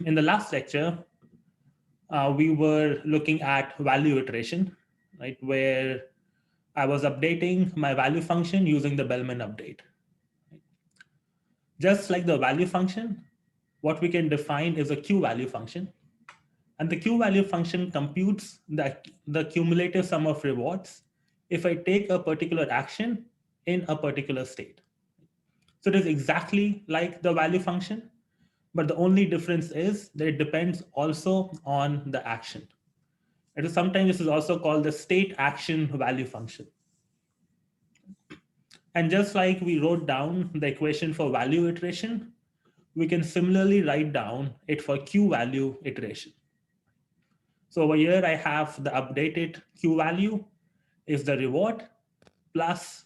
in the last lecture, we were looking at value iteration, right? Where I was updating my value function using the Bellman update. Just like the value function, what we can define is a Q value function. And the Q value function computes the cumulative sum of rewards if I take a particular action in a particular state. So it is exactly like the value function, but the only difference is that it depends also on the action. It is sometimes this is also called the state action value function. And just like we wrote down the equation for value iteration, we can similarly write down it for Q value iteration. So over here, I have the updated Q value is the reward plus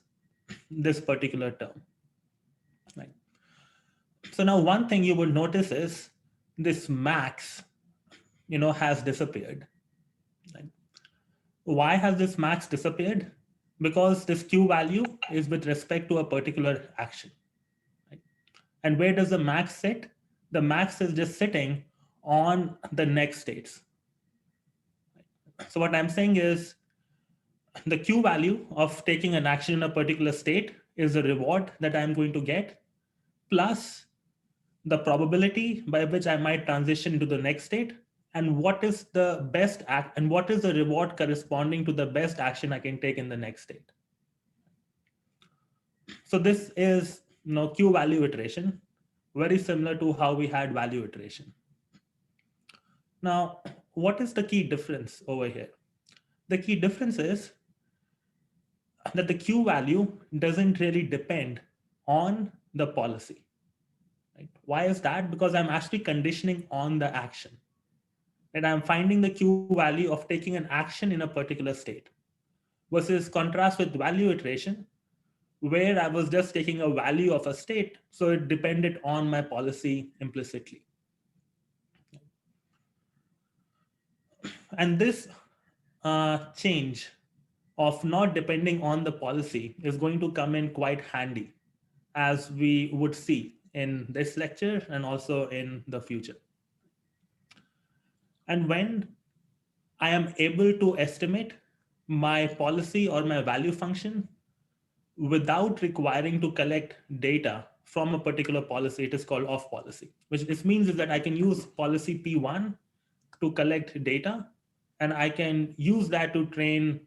this particular term. Right. So now one thing you would notice is this max, has disappeared. Right. Why has this max disappeared? Because this Q value is with respect to a particular action. Right. And where does the max sit? The max is just sitting on the next states. So what I'm saying is the Q value of taking an action in a particular state is the reward that I'm going to get plus the probability by which I might transition into the next state, and what is the best act and what is the reward corresponding to the best action I can take in the next state. So this is Q value iteration, very similar to how we had value iteration. Now, what is the key difference over here? The key difference is that the Q value doesn't really depend on the policy. Right? Why is that? Because I'm actually conditioning on the action. And I'm finding the Q value of taking an action in a particular state. Versus contrast with value iteration, where I was just taking a value of a state, so it depended on my policy implicitly. And this change of not depending on the policy is going to come in quite handy, as we would see in this lecture and also in the future. And when I am able to estimate my policy or my value function without requiring to collect data from a particular policy, it is called off policy, which this means is that I can use policy P1 to collect data, and I can use that to train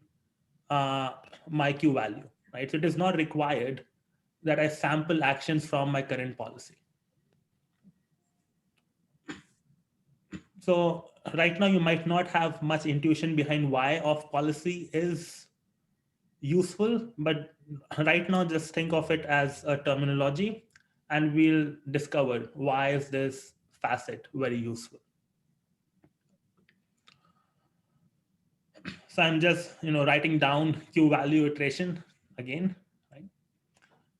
my Q value, right? So it is not required that I sample actions from my current policy. So right now you might not have much intuition behind why off policy is useful, but right now just think of it as a terminology, and we'll discover why is this facet very useful. So I'm just writing down Q value iteration again, right?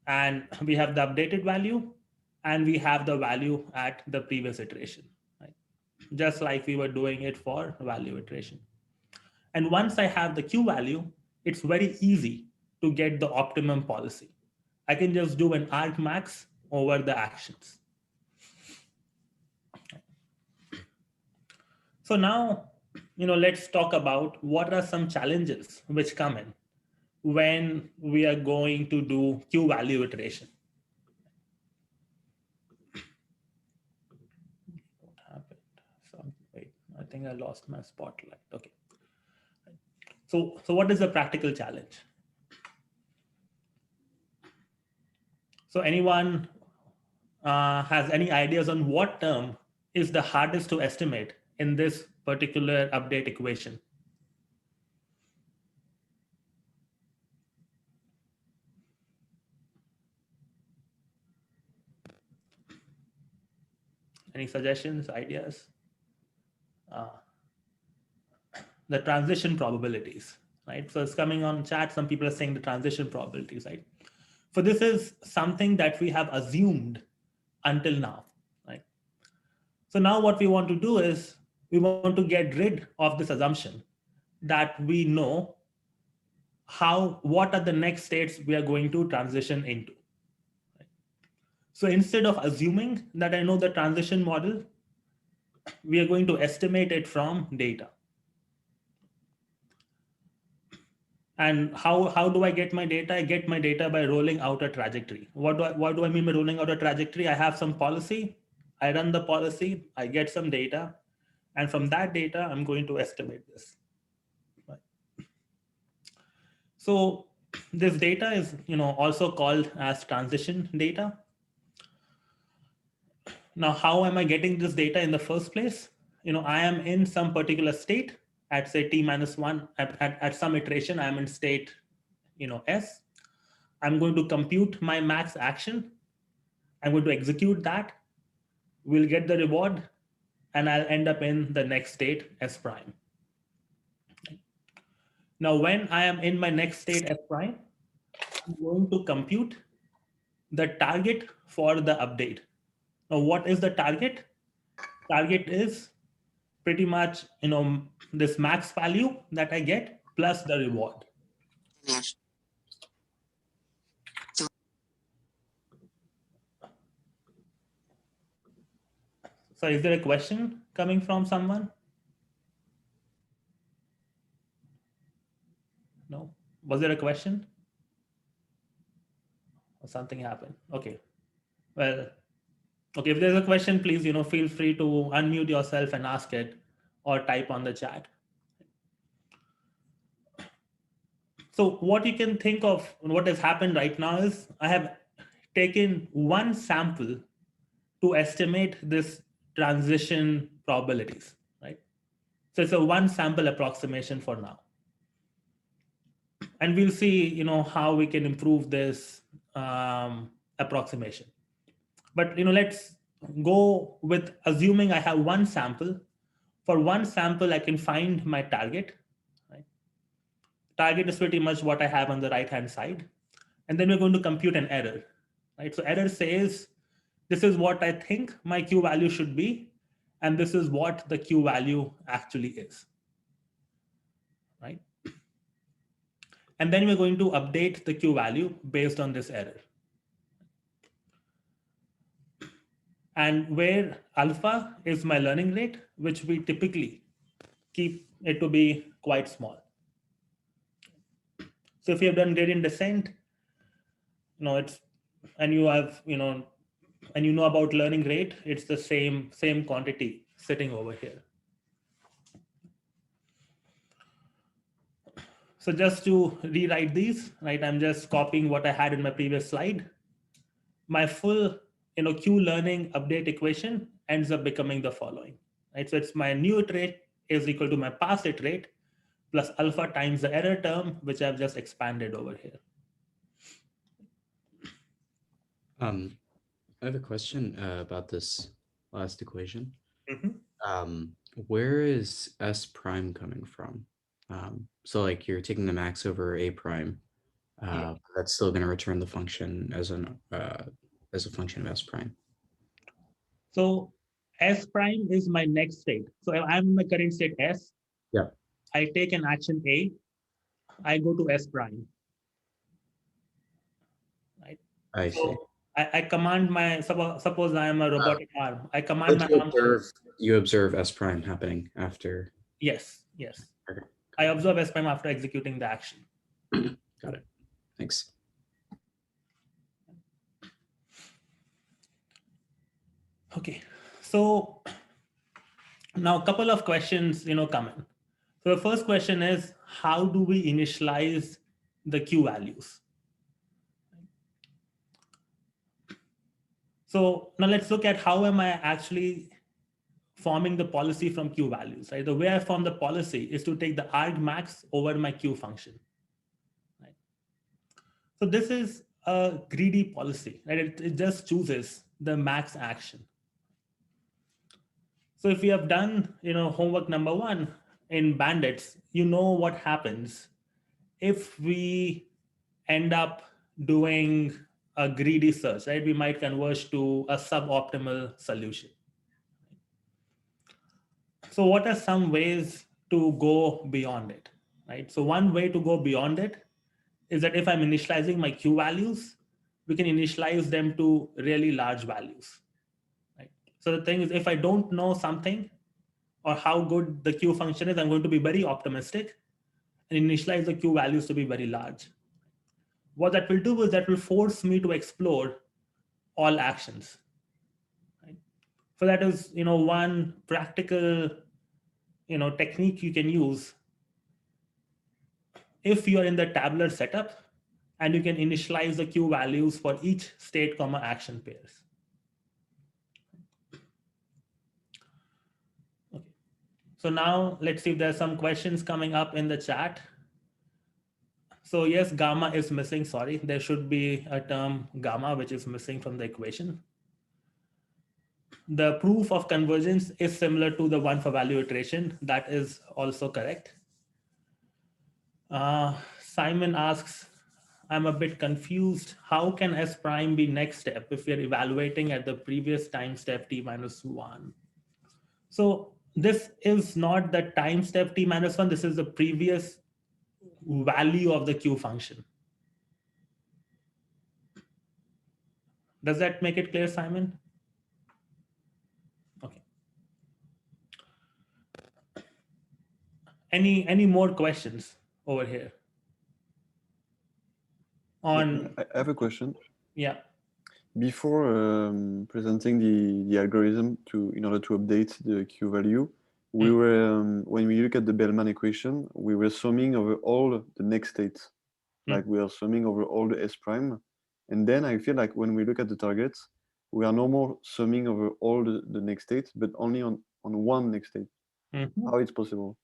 And we have the updated value, and we have the value at the previous iteration, right? Just like we were doing it for value iteration. And once I have the Q value, it's very easy to get the optimum policy. I can just do an argmax over the actions. So now, let's talk about what are some challenges which come in when we are going to do Q value iteration. What happened? Wait, I think I lost my spotlight. Okay. So what is the practical challenge? So anyone has any ideas on what term is the hardest to estimate in this particular update equation? Any suggestions, ideas? The transition probabilities, right? So it's coming on chat. Some people are saying the transition probabilities, right? So this is something that we have assumed until now, right? So now what we want to do is we want to get rid of this assumption that we know what are the next states we are going to transition into. Right? So instead of assuming that I know the transition model, we are going to estimate it from data. And how do I get my data? I get my data by rolling out a trajectory. What do I mean by rolling out a trajectory? I have some policy, I run the policy, I get some data, and from that data, I'm going to estimate this. Right. So this data is also called as transition data. Now, how am I getting this data in the first place? I am in some particular state at say t-1 at some iteration. I'm in state s. I'm going to compute my max action. I'm going to execute that. We'll get the reward, and I'll end up in the next state s prime. Now, when I am in my next state s prime, I'm going to compute the target for the update. Now, what is the target? Target is pretty much this max value that I get plus the reward. So is there a question coming from someone? No? Was there a question? Or something happened? Okay. Well, okay, if there's a question, please, feel free to unmute yourself and ask it or type on the chat. So what you can think of, what has happened right now is I have taken one sample to estimate this transition probabilities, right? So it's a one sample approximation for now. And we'll see, how we can improve this approximation. But, let's go with assuming I have one sample. For one sample, I can find my target. Right? Target is pretty much what I have on the right-hand side. And then we're going to compute an error. Right? So error says, this is what I think my Q value should be, and this is what the Q value actually is. Right? And then we're going to update the Q value based on this error. And where alpha is my learning rate, which we typically keep it to be quite small. So if you have done gradient descent, it's, and you have, and you know about learning rate, it's the same quantity sitting over here. So just to rewrite these, right, I'm just copying what I had in my previous slide. My full Q learning update equation ends up becoming the following, right? So it's my new iterate is equal to my past iterate plus alpha times the error term, which I've just expanded over here. I have a question about this last equation. Where is S prime coming from? So like you're taking the max over A prime, that's still going to return the function as a function of S prime. So S prime is my next state. So I'm in my current state S. Yeah. I take an action A. I go to S prime. Right. I see. I command my, suppose I am a robotic arm. I command my arm. You observe S prime happening after. Yes, yes. Okay. I observe S prime after executing the action. Got it. Thanks. Okay, so now a couple of questions, come in. So the first question is, how do we initialize the Q values? So now let's look at how am I actually forming the policy from Q values, right? The way I form the policy is to take the argmax over my Q function, right? So this is a greedy policy, right? It just chooses the max action. So if we have done, homework number 1 in bandits, what happens if we end up doing a greedy search, right? We might converge to a suboptimal solution. So what are some ways to go beyond it, right? So one way to go beyond it is that if I'm initializing my Q values, we can initialize them to really large values, right? So the thing is, if I don't know something or how good the Q function is, I'm going to be very optimistic and initialize the Q values to be very large. What that will do is that will force me to explore all actions. Right? So that is, one practical, technique you can use if you are in the tabular setup and you can initialize the Q values for each state, action pairs. Okay. So now let's see if there's some questions coming up in the chat. So yes, gamma is missing. Sorry, there should be a term gamma which is missing from the equation. The proof of convergence is similar to the one for value iteration. That is also correct. Simon asks, I'm a bit confused. How can S prime be next step if we're evaluating at the previous time step t minus 1? So this is not the time step t minus 1. This is the previous value of the Q function. Does that make it clear, Simon? Okay. Any more questions over here? I have a question. Yeah. Before presenting the algorithm in order to update the Q value, we were when we look at the Bellman equation, we were summing over all the next states, like we are summing over all the S prime, and then I feel like when we look at the targets, we are no more summing over all the next states, but only on one next state. How it's possible?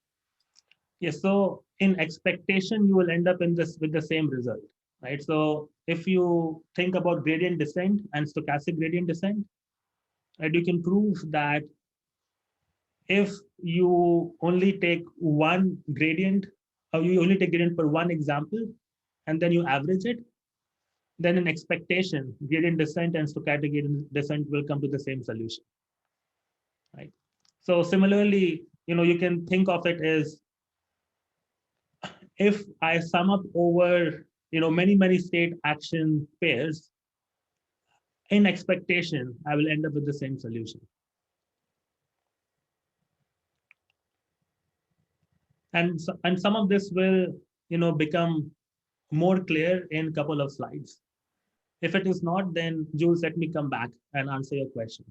Yes. So in expectation, you will end up with the same result, right? So if you think about gradient descent and stochastic gradient descent, right, you can prove that if you only take one gradient, or you only take gradient for one example, and then you average it, then in expectation, gradient descent and stochastic gradient descent will come to the same solution, right? So similarly, you can think of it as if I sum up over many state action pairs, in expectation, I will end up with the same solution. And some of this will become more clear in a couple of slides. If it is not, then Jules, let me come back and answer your question.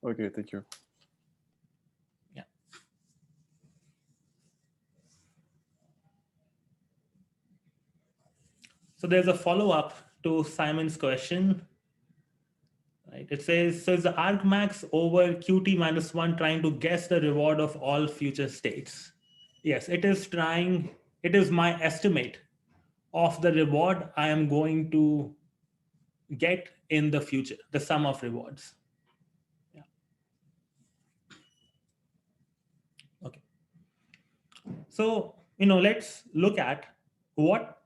Okay, thank you. Yeah. So there's a follow-up to Simon's question. Right. It says, so is the argmax over qt minus 1 trying to guess the reward of all future states? Yes, it is trying. It is my estimate of the reward I am going to get in the future, the sum of rewards. Yeah. Okay. So, let's look at what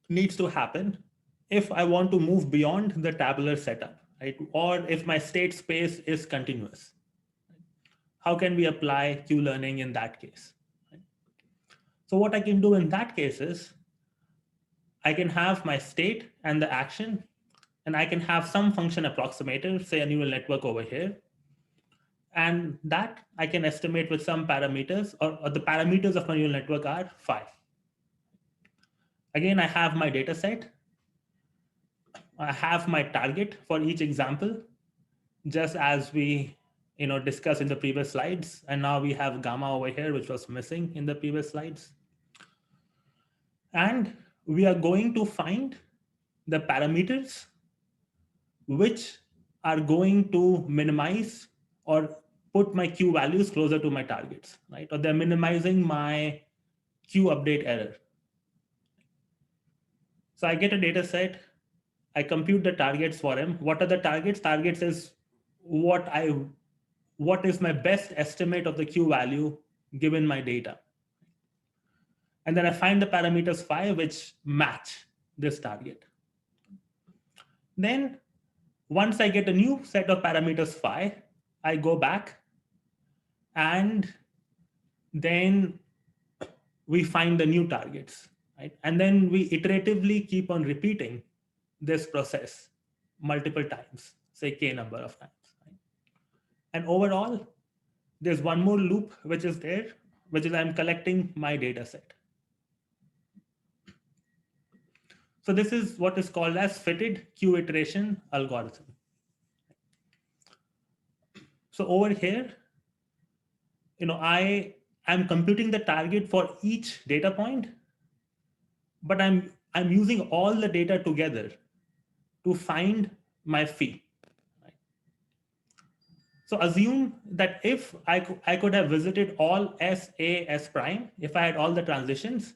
needs to happen if I want to move beyond the tabular setup, right? Or if my state space is continuous. How can we apply Q-learning in that case? Right? So what I can do in that case is I can have my state and the action, and I can have some function approximator, say a neural network over here. And that I can estimate with some parameters, or the parameters of my neural network are phi. Again, I have my data set. I have my target for each example, just as we discussed in the previous slides. And now we have gamma over here, which was missing in the previous slides. And we are going to find the parameters which are going to minimize or put my Q values closer to my targets, right? Or they're minimizing my Q update error. So I get a data set, I compute the targets for him. What are the targets? Targets is what is my best estimate of the Q value given my data. And then I find the parameters phi which match this target. Then once I get a new set of parameters phi, I go back and then we find the new targets, right? And then we iteratively keep on repeating this process multiple times, say k number of times. Right? And overall, there's one more loop which is there, which is I'm collecting my data set. So this is what is called as fitted queue iteration algorithm. So over here, I'm computing the target for each data point, but I'm using all the data together to find my phi. So assume that if I could have visited all S, A, S prime, if I had all the transitions,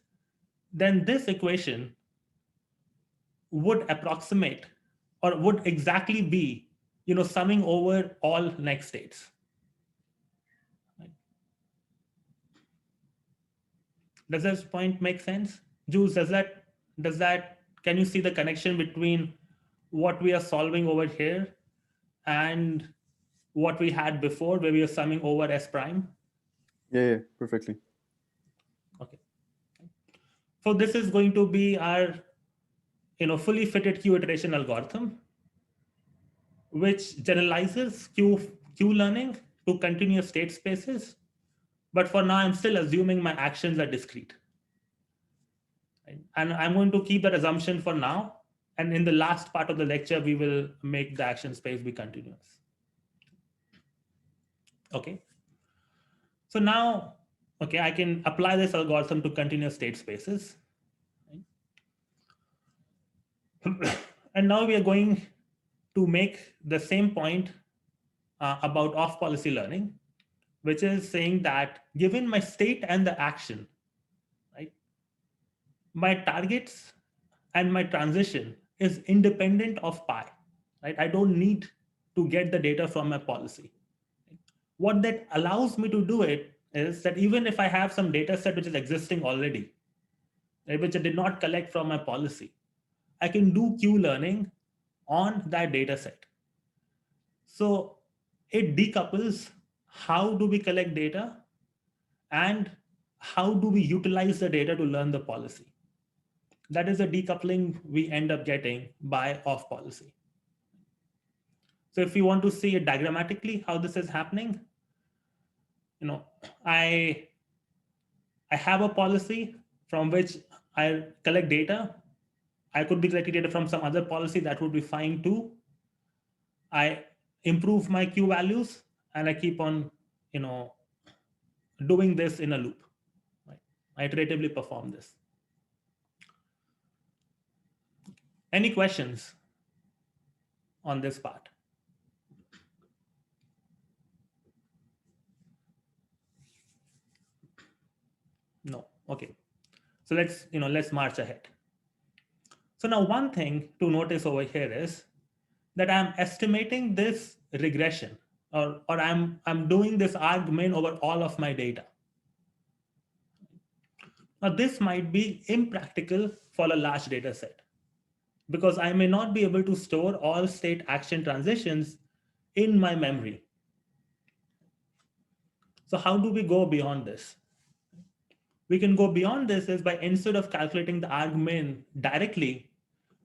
then this equation would approximate or would exactly be, summing over all next states. Does this point make sense? Jules, can you see the connection between what we are solving over here and what we had before where we were summing over S prime? Yeah, perfectly. Okay. So this is going to be our fully fitted queue iteration algorithm, which generalizes queue learning to continuous state spaces. But for now, I'm still assuming my actions are discrete. And I'm going to keep that assumption for now. And in the last part of the lecture, we will make the action space be continuous. Okay. So now, okay, I can apply this algorithm to continuous state spaces. And now we are going to make the same point about off-policy learning, which is saying that given my state and the action, right, my targets and my transition is independent of pi, right? I don't need to get the data from my policy. What that allows me to do it is that even if I have some data set which is existing already, right, which I did not collect from my policy, I can do queue learning on that data set. So it decouples how do we collect data and how do we utilize the data to learn the policy. That is the decoupling we end up getting by off policy. So if you want to see it diagrammatically how this is happening, I have a policy from which I collect data. I could be collecting data from some other policy, that would be fine too. I improve my Q values and I keep on, doing this in a loop. Right? I iteratively perform this. Any questions on this part? No. Okay. So let's march ahead. So now one thing to notice over here is that I'm estimating this regression, or I'm doing this argmin over all of my data. Now this might be impractical for a large data set because I may not be able to store all state action transitions in my memory. So how do we go beyond this? We can go beyond this is by, instead of calculating the argmin directly,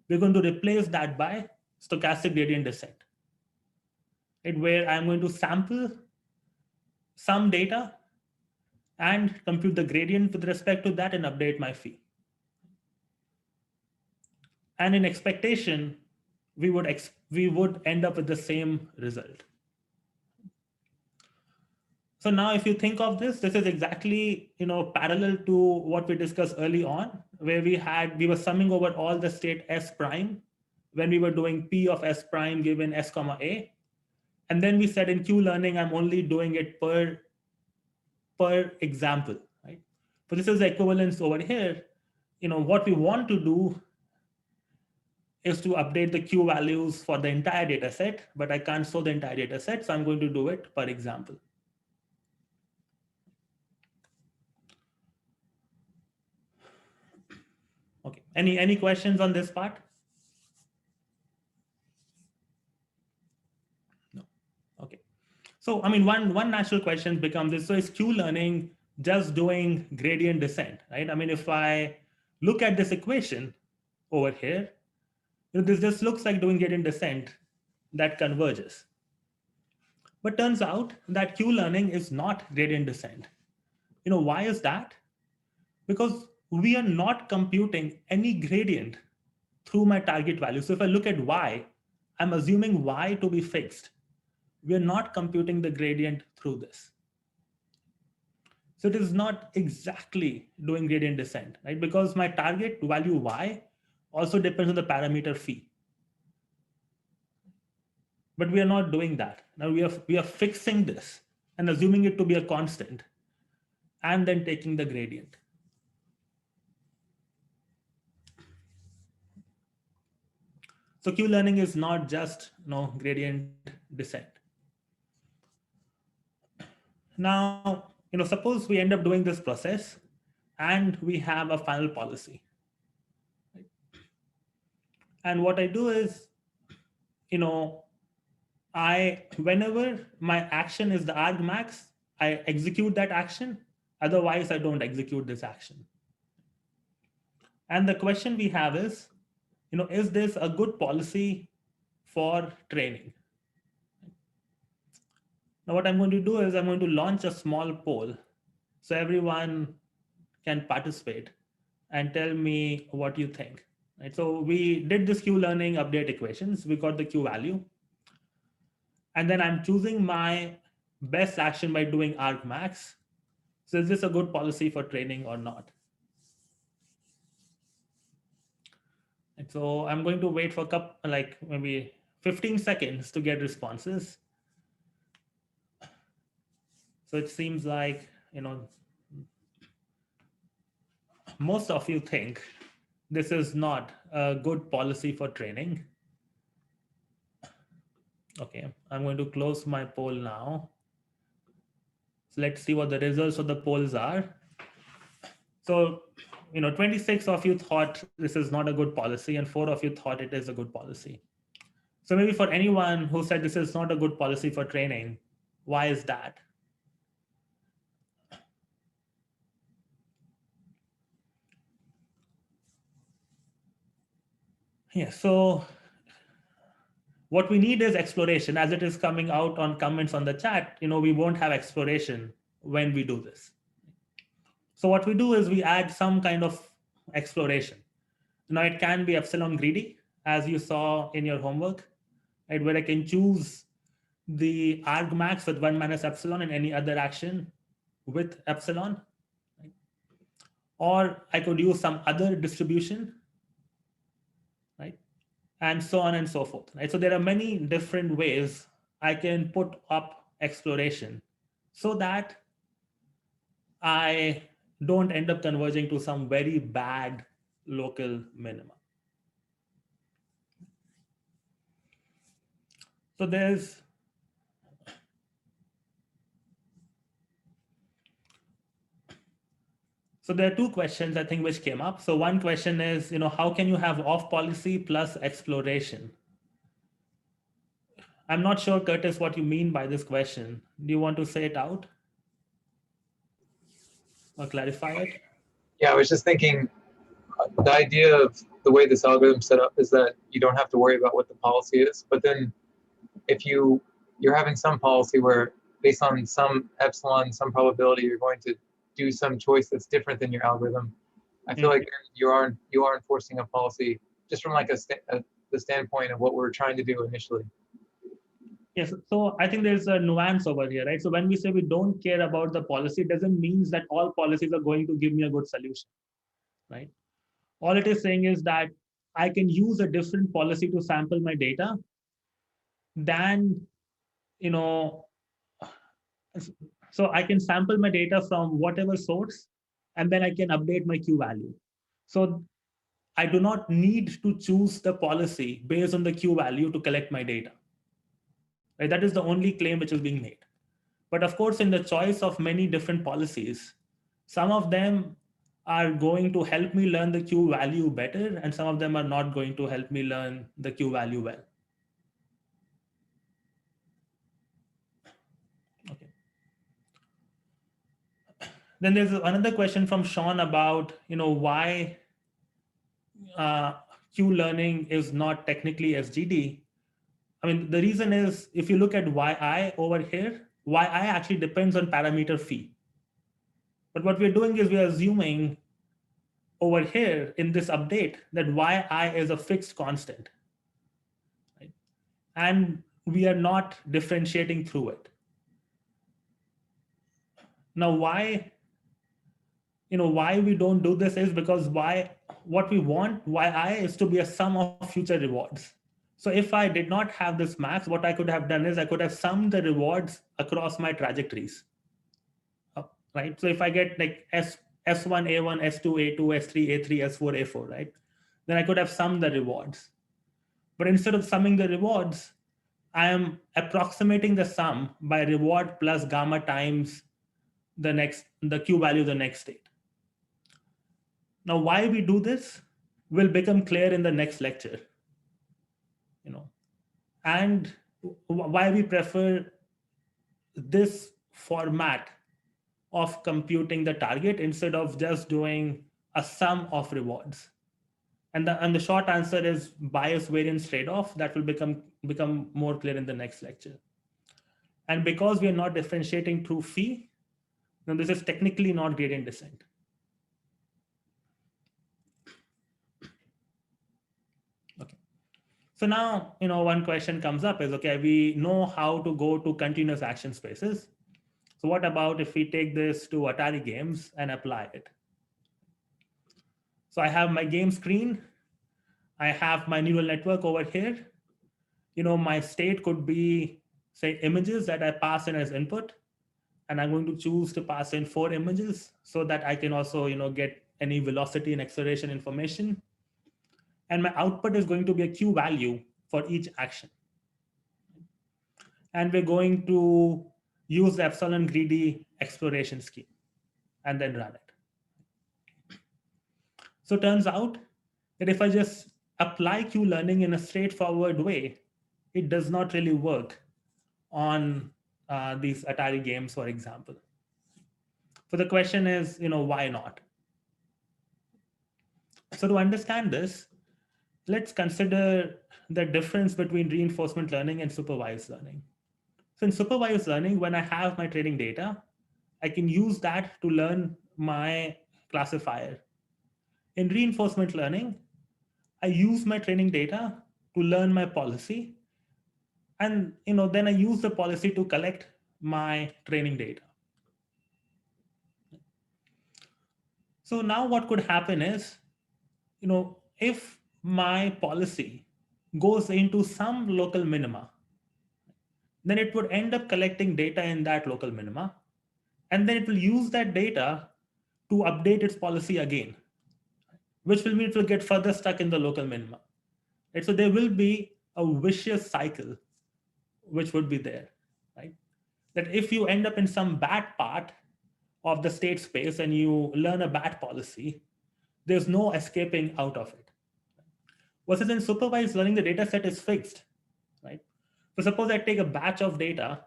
we're going to replace that by stochastic gradient descent. Where I'm going to sample some data and compute the gradient with respect to that and update my phi. And in expectation, we would end up with the same result. So now if you think of this is exactly parallel to what we discussed early on, where we were summing over all the state S prime when we were doing P of S prime given S comma A. And then we said in Q learning, I'm only doing it per example, right? But this is the equivalence over here. What we want to do is to update the Q values for the entire data set, but I can't show the entire data set, so I'm going to do it per example. Okay, any questions on this part? No. Okay. So, I mean, one natural question becomes this, so is Q learning just doing gradient descent, right? I mean, if I look at this equation over here, this just looks like doing gradient descent that converges. But turns out that Q-learning is not gradient descent. Why is that? Because we are not computing any gradient through my target value. So if I look at y, I'm assuming y to be fixed. We're not computing the gradient through this. So it is not exactly doing gradient descent, right? Because my target value y also depends on the parameter phi. But we are not doing that. Now we are fixing this and assuming it to be a constant and then taking the gradient. So Q-learning is not just gradient descent. Now, suppose we end up doing this process and we have a final policy. And what I do is, whenever my action is the argmax, I execute that action. Otherwise, I don't execute this action. And the question we have is, is this a good policy for training? Now, what I'm going to do is I'm going to launch a small poll so everyone can participate and tell me what you think. Right? So we did this Q-learning update equations. We got the Q value. And then I'm choosing my best action by doing argmax. So is this a good policy for training or not? And so I'm going to wait for maybe 15 seconds to get responses. So it seems like, most of you think this is not a good policy for training. Okay, I'm going to close my poll now. So let's see what the results of the polls are. So, 26 of you thought this is not a good policy and 4 of you thought it is a good policy. So maybe for anyone who said this is not a good policy for training, why is that? Yeah, so what we need is exploration. As it is coming out on comments on the chat, we won't have exploration when we do this. So what we do is we add some kind of exploration. Now it can be epsilon greedy, as you saw in your homework, right, where I can choose the argmax with 1 minus epsilon and any other action with epsilon. Right? Or I could use some other distribution, right? And so on and so forth. Right? So there are many different ways I can put up exploration so that I don't end up converging to some very bad local minima. So there are two questions I think which came up. So one question is, how can you have off policy plus exploration? I'm not sure, Curtis, what you mean by this question. Do you want to say it out or clarify it? Yeah, I was just thinking the idea of the way this algorithm is set up is that you don't have to worry about what the policy is. But then if you're having some policy where based on some epsilon, some probability, you're going to do some choice that's different than your algorithm. I feel like you are enforcing a policy just from like the standpoint of what we're trying to do initially. Yes, so I think there's a nuance over here, right? So when we say we don't care about the policy, it doesn't mean that all policies are going to give me a good solution, right? All it is saying is that I can use a different policy to sample my data than, so I can sample my data from whatever source, and then I can update my Q value. So I do not need to choose the policy based on the Q value to collect my data. Right? That is the only claim which is being made. But of course, in the choice of many different policies, some of them are going to help me learn the Q value better, and some of them are not going to help me learn the Q value well. Okay. Then there's another question from Sean about, why Q learning is not technically SGD. I mean, the reason is if you look at yi over here, yi actually depends on parameter phi. But what we're doing is we're assuming over here in this update that yi is a fixed constant. Right? And we are not differentiating through it. Now, why we don't do this is because what we want yi is to be a sum of future rewards. So if I did not have this max, what I could have done is I could have summed the rewards across my trajectories. Right? So if I get like S1, A1, S2, A2, S3, A3, S4, A4, right? Then I could have summed the rewards. But instead of summing the rewards, I am approximating the sum by reward plus gamma times the Q value the next state. Now, why we do this will become clear in the next lecture. And why we prefer this format of computing the target instead of just doing a sum of rewards. And the short answer is bias variance trade-off. That will become more clear in the next lecture. And because we are not differentiating through phi, now this is technically not gradient descent. Okay. So now, one question comes up is, okay, we know how to go to continuous action spaces. So what about if we take this to Atari games and apply it? So I have my game screen. I have my neural network over here. My state could be, say, images that I pass in as input. And I'm going to choose to pass in 4 images so that I can also, get any velocity and acceleration information. And my output is going to be a Q value for each action. And we're going to use the epsilon greedy exploration scheme and then run it. So it turns out that if I just apply Q learning in a straightforward way, it does not really work on these Atari games, for example. So the question is, why not? So to understand this, let's consider the difference between reinforcement learning and supervised learning. So in supervised learning, when I have my training data, I can use that to learn my classifier. In reinforcement learning, I use my training data to learn my policy. And then I use the policy to collect my training data. So now what could happen is, if my policy goes into some local minima, then it would end up collecting data in that local minima. And then it will use that data to update its policy again, which will mean it will get further stuck in the local minima. Right? So there will be a vicious cycle which would be there, right? That if you end up in some bad part of the state space and you learn a bad policy, there's no escaping out of it. Versus in supervised learning, the data set is fixed, right? So suppose I take a batch of data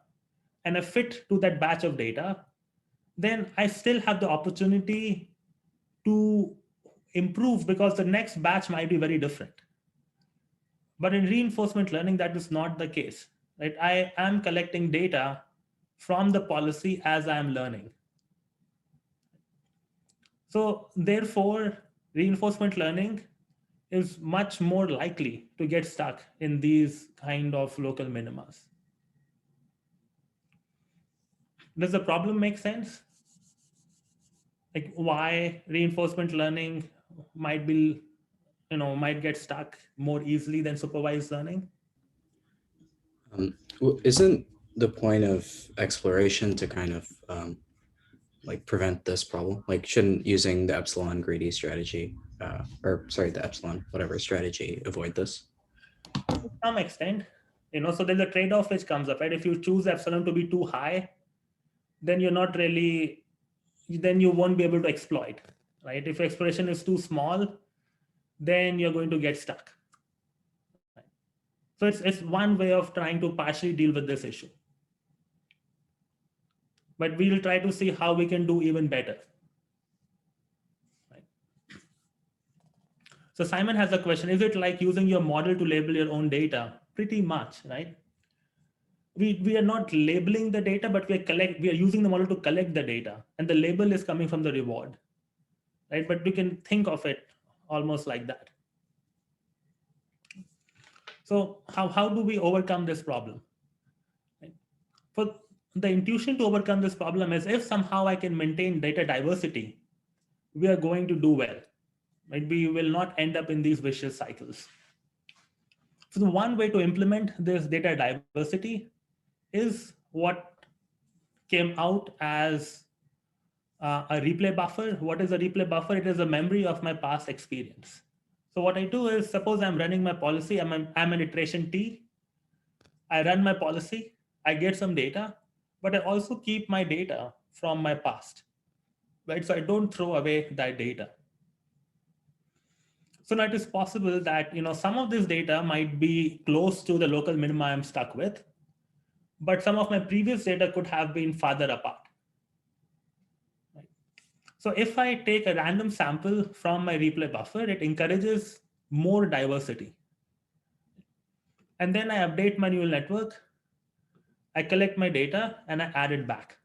and I fit to that batch of data, then I still have the opportunity to improve because the next batch might be very different. But in reinforcement learning, that is not the case, right? I am collecting data from the policy as I am learning. So therefore, reinforcement learning is much more likely to get stuck in these kind of local minimas. Does the problem make sense? Like why reinforcement learning might get stuck more easily than supervised learning? Isn't the point of exploration to kind of like prevent this problem? Like shouldn't using the epsilon greedy strategy, the epsilon whatever strategy avoid this? To some extent, so there's a trade-off which comes up, right? If you choose epsilon to be too high, then you won't be able to exploit, right? If exploration is too small, then you're going to get stuck. Right? So it's one way of trying to partially deal with this issue. But we'll try to see how we can do even better. Right? So Simon has a question, is it like using your model to label your own data pretty much, right? We are not labeling the data, but we are using the model to collect the data, and the label is coming from the reward, right? But we can think of it almost like that. So how do we overcome this problem? Right? For the intuition to overcome this problem is, if somehow I can maintain data diversity, we are going to do well, right? We will not end up in these vicious cycles. So the one way to implement this data diversity is what came out as a replay buffer. What is a replay buffer? It is a memory of my past experience. So what I do is, suppose I'm running my policy, I'm an iteration T. I run my policy, I get some data, but I also keep my data from my past, right? So I don't throw away that data. So now it is possible that some of this data might be close to the local minima I'm stuck with, but some of my previous data could have been farther apart. Right? So if I take a random sample from my replay buffer, it encourages more diversity. And then I update my neural network, I collect my data, and I add it back.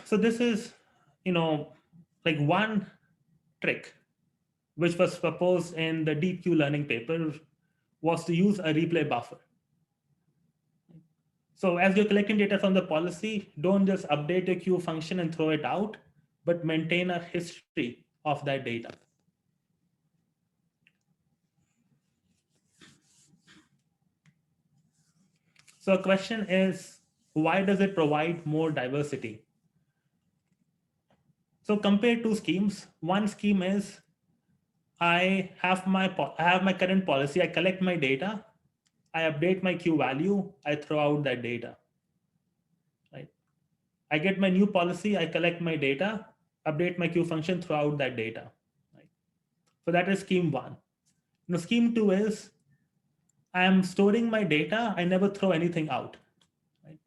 So this is, like one trick which was proposed in the deep Q learning paper, was to use a replay buffer. So as you're collecting data from the policy, don't just update your Q function and throw it out, but maintain a history of that data. So a question is, why does it provide more diversity? So compare two schemes. One scheme is, I have my current policy, I collect my data, I update my Q value, I throw out that data. Right? I get my new policy, I collect my data, update my Q function, throw out that data. Right? So that is scheme one. Now scheme two is, I am storing my data, I never throw anything out. Right?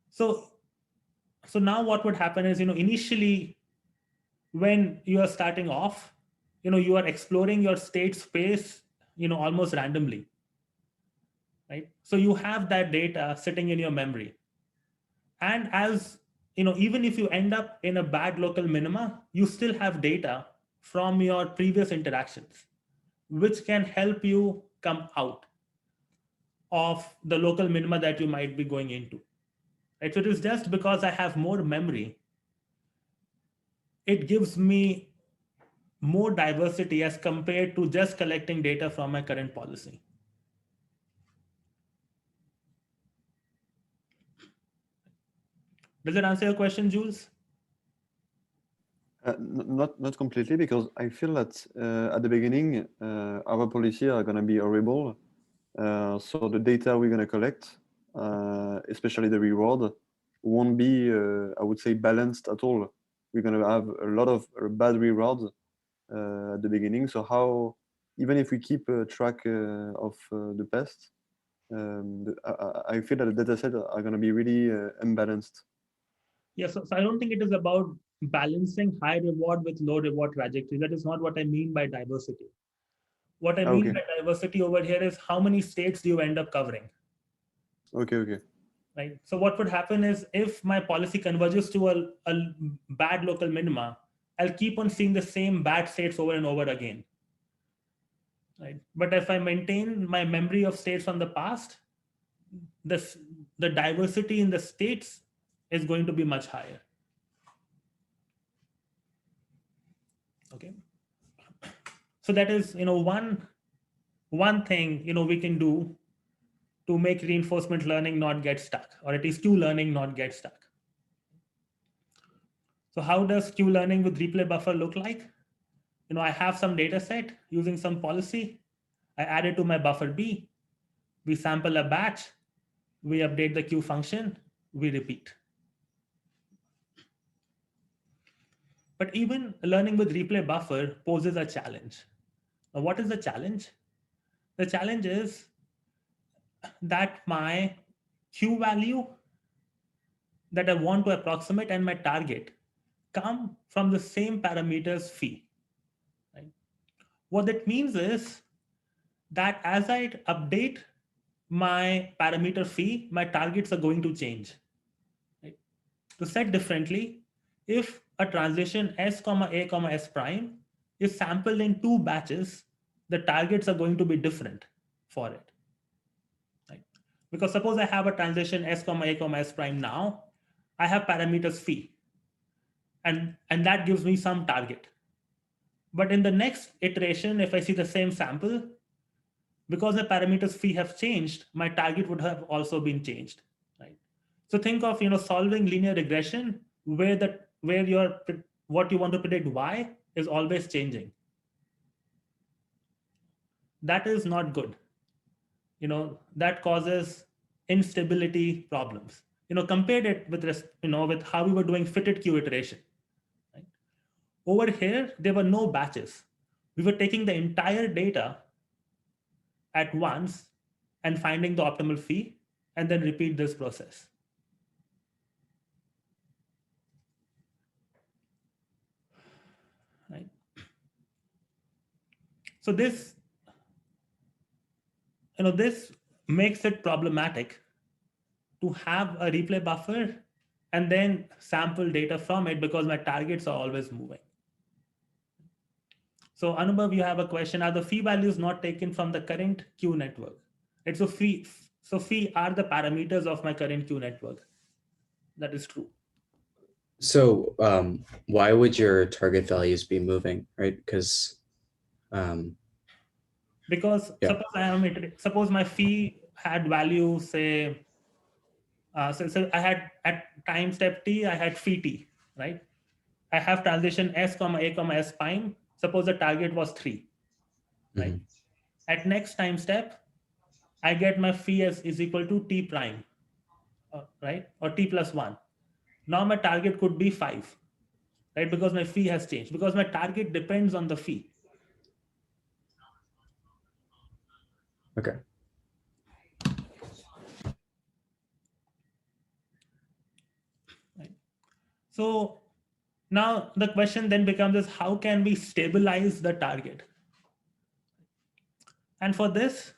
So now what would happen is, initially when you are starting off, you are exploring your state space, almost randomly. Right? So you have that data sitting in your memory. And as even if you end up in a bad local minima, you still have data from your previous interactions, which can help you come out of the local minima that you might be going into. Right? So it is just because I have more memory, it gives me more diversity as compared to just collecting data from my current policy. Does that answer your question, Jules? Not completely, because I feel that at the beginning, our policy are going to be horrible. So the data we're going to collect, especially the reward, won't be, I would say, balanced at all. We're going to have a lot of bad rewards at the beginning. So how, even if we keep track of the past, I feel that the data set are going to be really unbalanced. Yeah, so I don't think it is about balancing high reward with low reward trajectory. That is not what I mean by diversity. What I mean by diversity over here is, how many states do you end up covering? Okay. Right. So what would happen is, if my policy converges to a bad local minima, I'll keep on seeing the same bad states over and over again. Right. But if I maintain my memory of states from the past, the diversity in the states is going to be much higher. Okay. So that is, one thing, we can do to make reinforcement learning not get stuck, or at least Q learning not get stuck. So how does Q learning with replay buffer look like? I have some data set using some policy. I add it to my buffer B. We sample a batch. We update the Q function. We repeat. But even learning with replay buffer poses a challenge. Now, what is the challenge? The challenge is that my Q value that I want to approximate and my target come from the same parameters phi. Right? What that means is, that as I update my parameter phi, my targets are going to change. Right? To set differently, if a transition s comma a comma s prime is sampled in 2 batches, the targets are going to be different for it. Right? Because suppose I have a transition s comma a comma s prime now, I have parameters phi, and that gives me some target. But in the next iteration, if I see the same sample, because the parameters phi have changed, my target would have also been changed. Right? So think of solving linear regression where your what you want to predict y is always changing. That is not good. That causes instability problems. Compared it with with how we were doing fitted queue iteration. Right? Over here, there were no batches. We were taking the entire data at once and finding the optimal phi, and then repeat this process. Right? So this makes it problematic to have a replay buffer and then sample data from it, because my targets are always moving. So Anubhav, you have a question: are the phi values not taken from the current queue network? Right? So phi are the parameters of my current queue network. That is true. So why would your target values be moving, right? Because suppose my phi had value, say, so I had at time step t, I had phi t, right? I have transition s comma a comma s prime. Suppose the target was 3, right? At next time step, I get my phi s is equal to t prime, right? Or t plus 1. Now my target could be 5, right? Because my phi has changed, because my target depends on the phi. Okay. Right? So now the question then becomes is, how can we stabilize the target? And for this,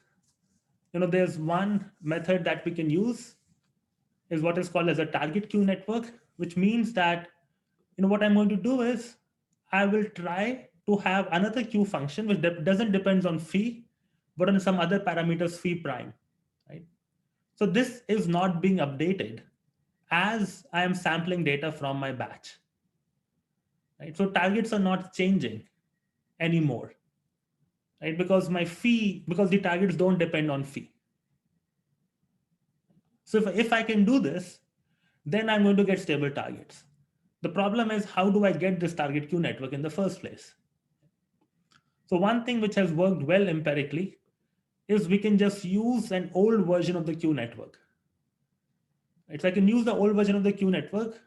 there's one method that we can use, is what is called as a target queue network, which means that what I'm going to do is I will try to have another queue function which doesn't depend on phi, but on some other parameters phi prime. Right? So this is not being updated as I am sampling data from my batch. Right? So targets are not changing anymore. Right? Because the targets don't depend on phi. So if I can do this, then I'm going to get stable targets. The problem is, how do I get this target queue network in the first place? So one thing which has worked well empirically is we can just use an old version of the queue network. Right? So I can use the old version of the queue network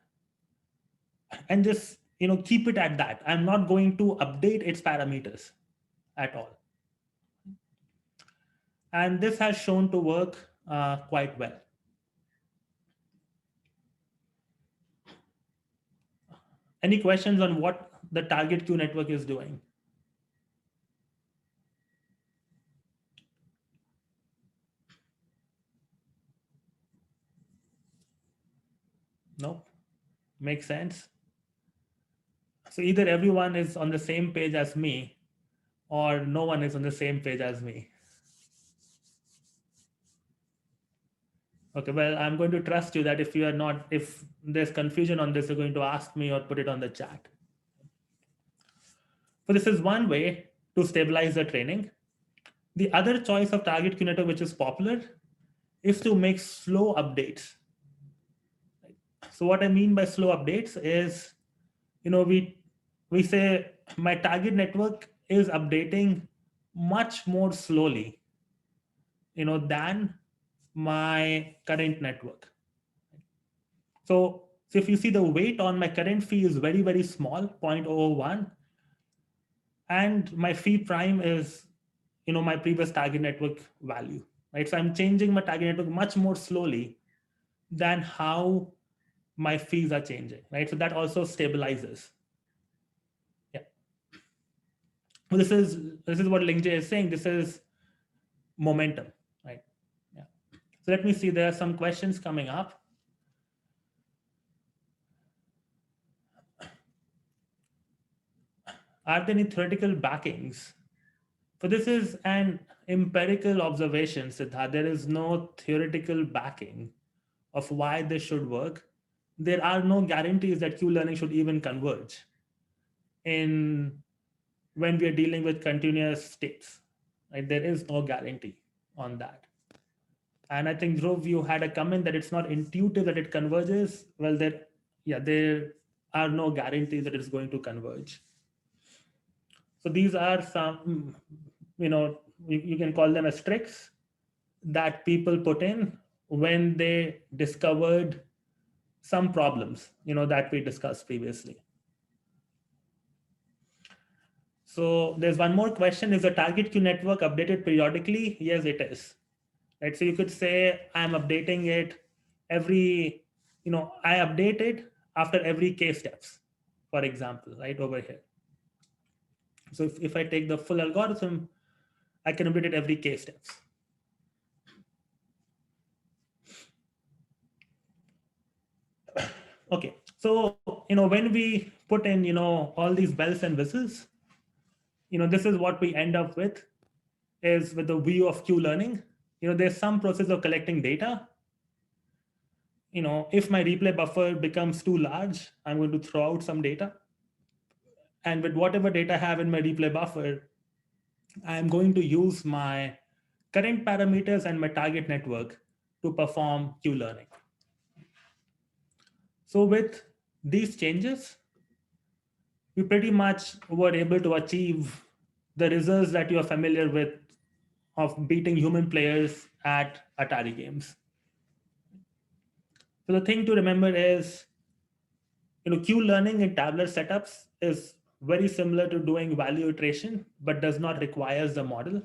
and just keep it at that. I'm not going to update its parameters at all. And this has shown to work quite well. Any questions on what the target queue network is doing? No? Makes sense? So either everyone is on the same page as me, or no one is on the same page as me. Okay, well, I'm going to trust you that if there's confusion on this, you're going to ask me or put it on the chat. So this is one way to stabilize the training. The other choice of target queue network, which is popular, is to make slow updates. So what I mean by slow updates is, we say my target network is updating much more slowly, than my current network. So if you see, the weight on my current phi is very, very small, 0.01, and my phi prime is, my previous target network value, right? So I'm changing my target network much more slowly than how my fees are changing, right? So that also stabilizes. Yeah. Well, this is what Lingjie is saying. This is momentum, right? Yeah. So let me see, there are some questions coming up. Are there any theoretical backings? So this is an empirical observation, Siddharth. There is no theoretical backing of why this should work. There are no guarantees that Q-learning should even converge in when we are dealing with continuous states. Right? There is no guarantee on that. And I think Dhruv, you had a comment that it's not intuitive that it converges. Well, there are no guarantees that it's going to converge. So these are some, you can call them as tricks that people put in when they discovered some problems, that we discussed previously. So there's one more question. Is the target queue network updated periodically? Yes, it is. Right. So you could say I'm updating it every, I update it after every k steps, for example, right over here. So if I take the full algorithm, I can update it every k steps. Okay. So, when we put in, all these bells and whistles, this is what we end up with is with the view of Q learning. There's some process of collecting data. If my replay buffer becomes too large, I'm going to throw out some data. And with whatever data I have in my replay buffer, I'm going to use my current parameters and my target network to perform Q learning. So with these changes, we pretty much were able to achieve the results that you are familiar with of beating human players at Atari games. So the thing to remember is, Q learning in tabular setups is very similar to doing value iteration, but does not require the model.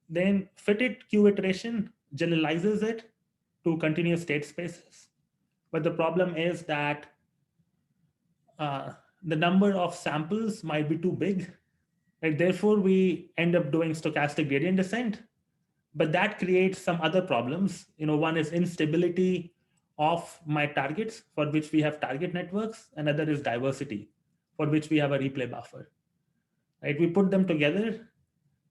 Then fitted Q iteration generalizes it to continuous state spaces. But the problem is that the number of samples might be too big. Right? Therefore, we end up doing stochastic gradient descent, but that creates some other problems. One is instability of my targets, for which we have target networks. Another is diversity, for which we have a replay buffer. Right? We put them together,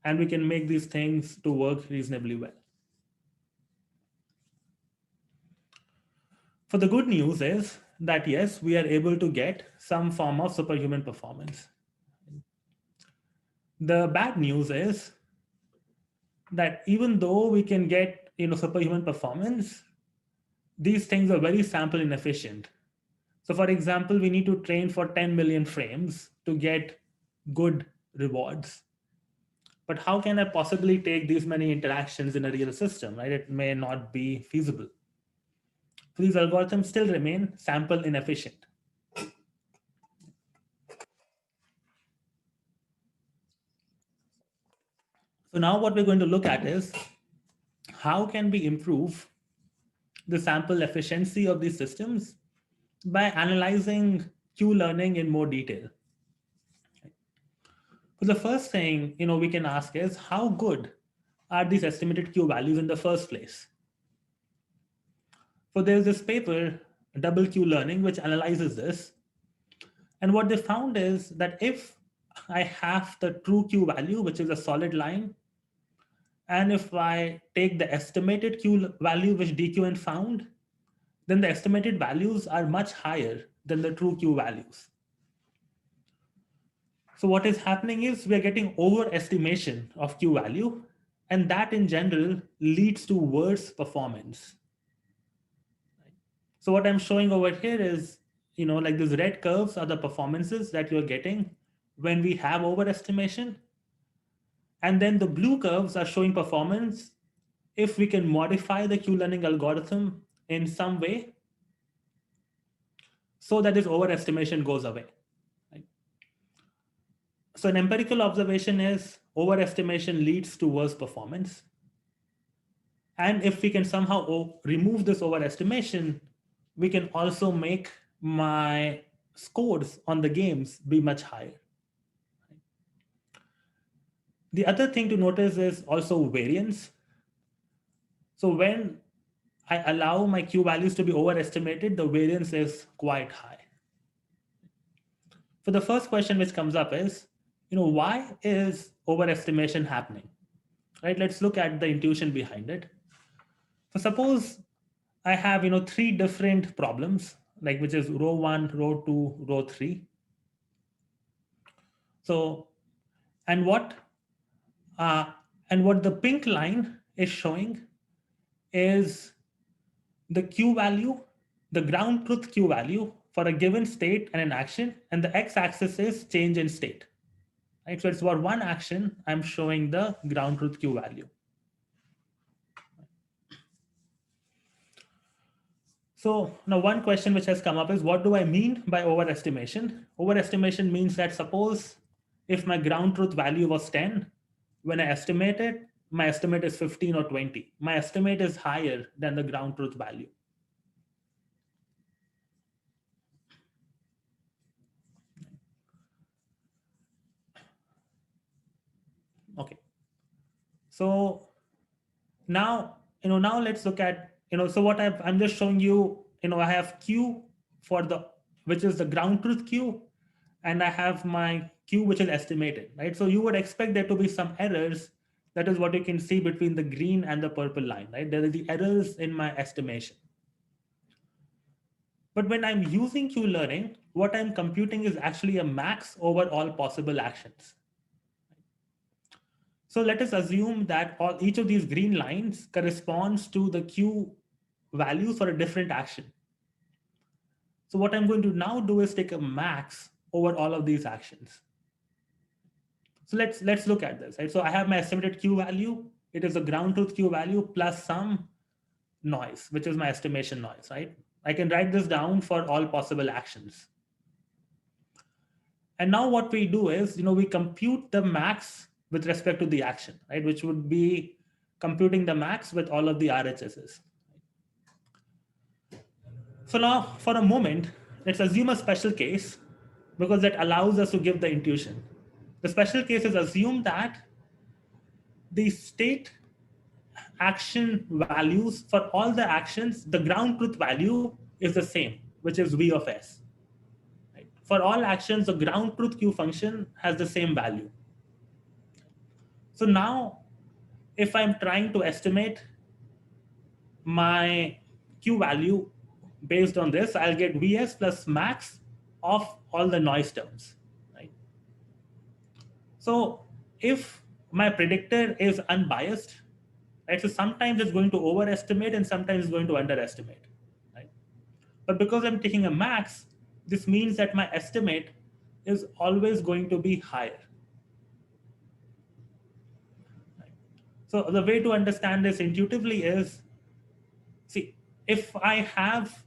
and we can make these things to work reasonably well. For the good news is that yes, we are able to get some form of superhuman performance. The bad news is that even though we can get superhuman performance, these things are very sample inefficient. So for example, we need to train for 10 million frames to get good rewards. But how can I possibly take these many interactions in a real system, right? It may not be feasible. So these algorithms still remain sample inefficient. So now what we're going to look at is how can we improve the sample efficiency of these systems by analyzing Q learning in more detail. So the first thing we can ask is how good are these estimated Q values in the first place? So there's this paper, Double Q Learning, which analyzes this. And what they found is that if I have the true Q value, which is a solid line, and if I take the estimated Q value which DQN found, then the estimated values are much higher than the true Q values. So what is happening is we are getting overestimation of Q value, and that in general leads to worse performance. So what I'm showing over here is, like these red curves are the performances that you're getting when we have overestimation. And then the blue curves are showing performance if we can modify the Q learning algorithm in some way so that this overestimation goes away. Right? So an empirical observation is overestimation leads to worse performance. And if we can somehow remove this overestimation, we can also make my scores on the games be much higher. The other thing to notice is also variance. So when I allow my Q values to be overestimated, the variance is quite high. So the first question which comes up is, why is overestimation happening? Right? Let's look at the intuition behind it. So suppose I have, three different problems, like which is row 1, row 2, row 3. So, and what uh, the pink line is showing is the Q value, the ground truth Q value for a given state and an action, and the x-axis is change in state. Right? So it's for one action, I'm showing the ground truth Q value. So now one question which has come up is, what do I mean by overestimation? Overestimation means that suppose if my ground truth value was 10, when I estimate it, my estimate is 15 or 20. My estimate is higher than the ground truth value. Okay. So now, now let's look at, so what I'm just showing you, I have Q for which is the ground truth Q, and I have my Q, which is estimated, right? So you would expect there to be some errors. That is what you can see between the green and the purple line, right? There are the errors in my estimation. But when I'm using Q learning, what I'm computing is actually a max over all possible actions. So let us assume that each of these green lines corresponds to the Q value for a different action. So what I'm going to now do is take a max over all of these actions. So let's look at this. Right? So I have my estimated Q value. It is the ground truth Q value plus some noise, which is my estimation noise. Right? I can write this down for all possible actions. And now what we do is, we compute the max with respect to the action, right? Which would be computing the max with all of the RHSs. So now for a moment, let's assume a special case because that allows us to give the intuition. The special case is assume that the state action values for all the actions, the ground truth value is the same, which is V of S. Right? For all actions, the ground truth Q function has the same value. So now, if I'm trying to estimate my Q value based on this, I'll get Vs plus max of all the noise terms. Right? So if my predictor is unbiased, right, so sometimes it's going to overestimate and sometimes it's going to underestimate. Right? But because I'm taking a max, this means that my estimate is always going to be higher. So the way to understand this intuitively is, see, if I have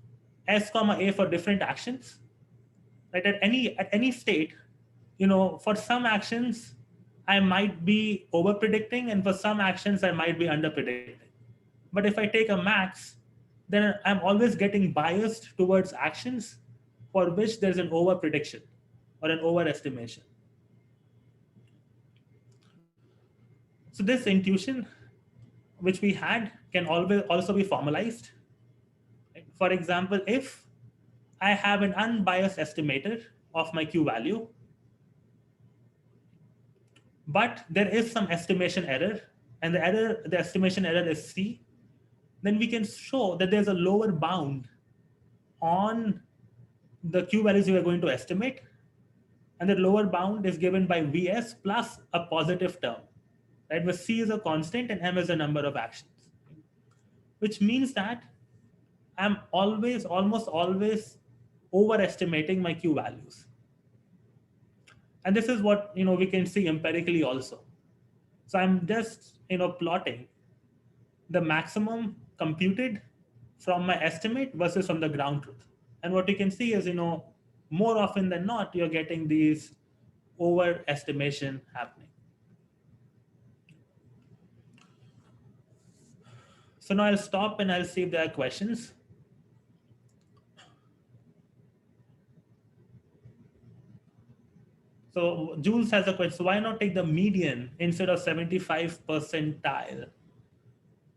S comma A for different actions, right, at any state, for some actions, I might be over predicting, and for some actions, I might be under predicting. But if I take a max, then I'm always getting biased towards actions for which there's an over prediction or an overestimation. So this intuition, which we had, can always also be formalized. For example, if I have an unbiased estimator of my Q value, but there is some estimation error, and the estimation error is C, then we can show that there's a lower bound on the Q values we are going to estimate, and the lower bound is given by Vs plus a positive term, right? Where C is a constant and M is the number of actions, which means that I'm almost always overestimating my Q values. And this is what we can see empirically also. So I'm just plotting the maximum computed from my estimate versus from the ground truth. And what you can see is more often than not you're getting these overestimation happening. So now I'll stop and I'll see if there are questions. So Jules has a question. So why not take the median instead of 75 percentile?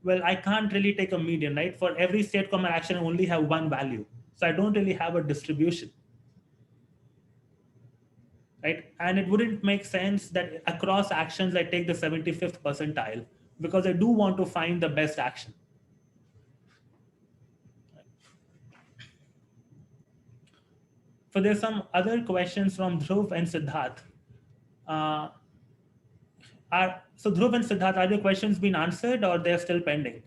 Well, I can't really take a median, right? For every state common action, I only have one value. So I don't really have a distribution, right? And it wouldn't make sense that across actions, I take the 75th percentile because I do want to find the best action. So there's some other questions from Dhruv and Siddharth. Uh, so Dhruv and Siddharth, are your questions been answered or they're still pending?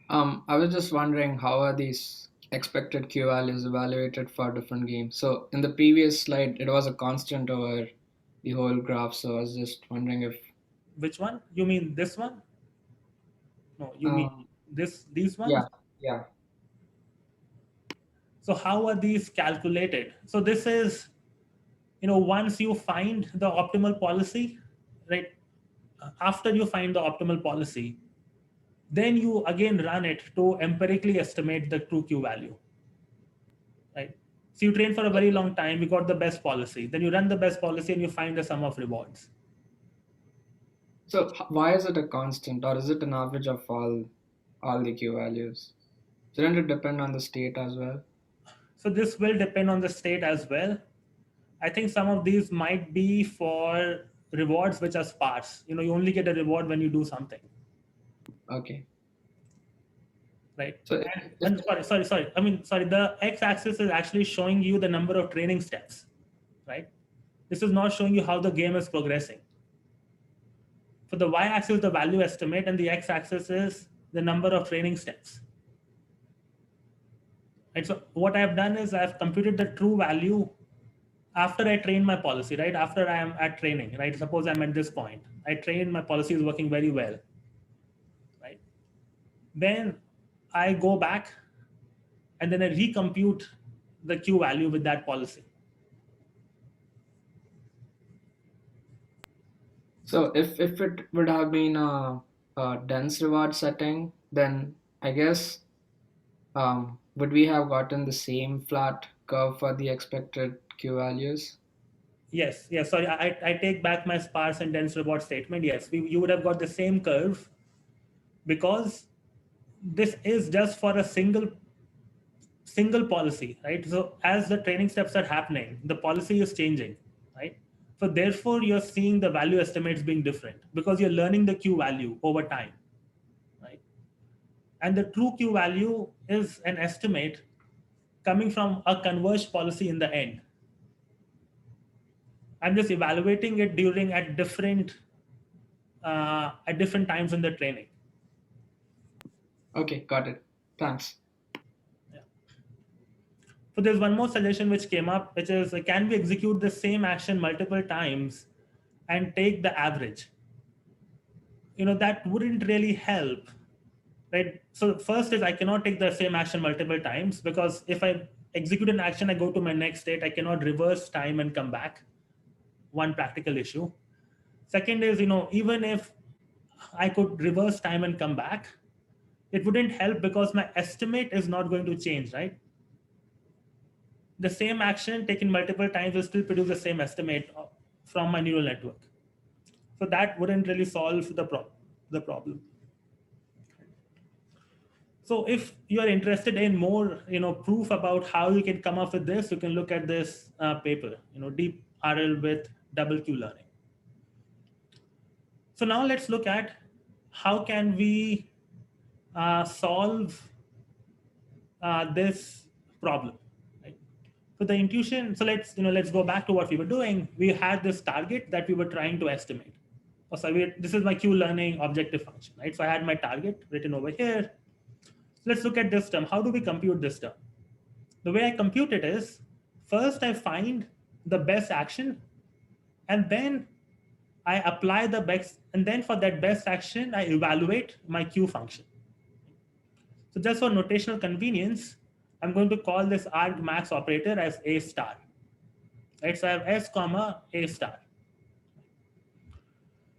I was just wondering, how are these expected Q values evaluated for different games? So in the previous slide, it was a constant over the whole graph. So I was just wondering if Which one? You mean this one? No, you mean um, these ones? yeah, yeah. So how are these calculated? So this is, once you find the optimal policy, right? After you find the optimal policy, then you again run it to empirically estimate the true Q value, right? So you train for a very long time, you got the best policy, then you run the best policy and you find the sum of rewards. So why is it a constant, or is it an average of all the Q values? Shouldn't it depend on the state as well? So this will depend on the state as well. I think some of these might be for rewards which are sparse. You only get a reward when you do something, Okay. right? So And sorry. The x-axis is actually showing you the number of training steps, right? This is not showing you how the game is progressing. For the y-axis, the value estimate, and the x-axis is the number of training steps. Right? So what I've done is I've computed the true value after I train my policy, right? After I am at training, right? Suppose I'm at this point. I train, my policy is working very well, right? Then I go back and then I recompute the Q value with that policy. So if it would have been a dense reward setting, then I guess would we have gotten the same flat curve for the expected Q values? Yes. Sorry, I take back my sparse and dense reward statement. Yes, you would have got the same curve because this is just for a single policy, right? So as the training steps are happening, the policy is changing, right? So therefore, you're seeing the value estimates being different because you're learning the Q value over time, right? And the true Q value is an estimate coming from a converged policy in the end. I'm just evaluating it at different times in the training. Okay, got it. Thanks. So there's one more suggestion which came up, which is can we execute the same action multiple times and take the average? That wouldn't really help, right? So first is I cannot take the same action multiple times because if I execute an action, I go to my next state, I cannot reverse time and come back. One practical issue. Second is, even if I could reverse time and come back, it wouldn't help because my estimate is not going to change, right? The same action taken multiple times will still produce the same estimate from my neural network. So that wouldn't really solve the problem. So if you're interested in more, proof about how you can come up with this, you can look at this paper, deep RL with double Q learning. So now let's look at how can we solve this problem. Right? So the intuition. So let's go back to what we were doing. We had this target that we were trying to estimate. Oh, sorry, this is my Q learning objective function, right? So I had my target written over here. Let's look at this term. How do we compute this term? The way I compute it is first I find the best action, and then I apply the best, and then for that best action, I evaluate my Q function. So just for notational convenience, I'm going to call this argmax operator as A star. Right? So I have S comma A star.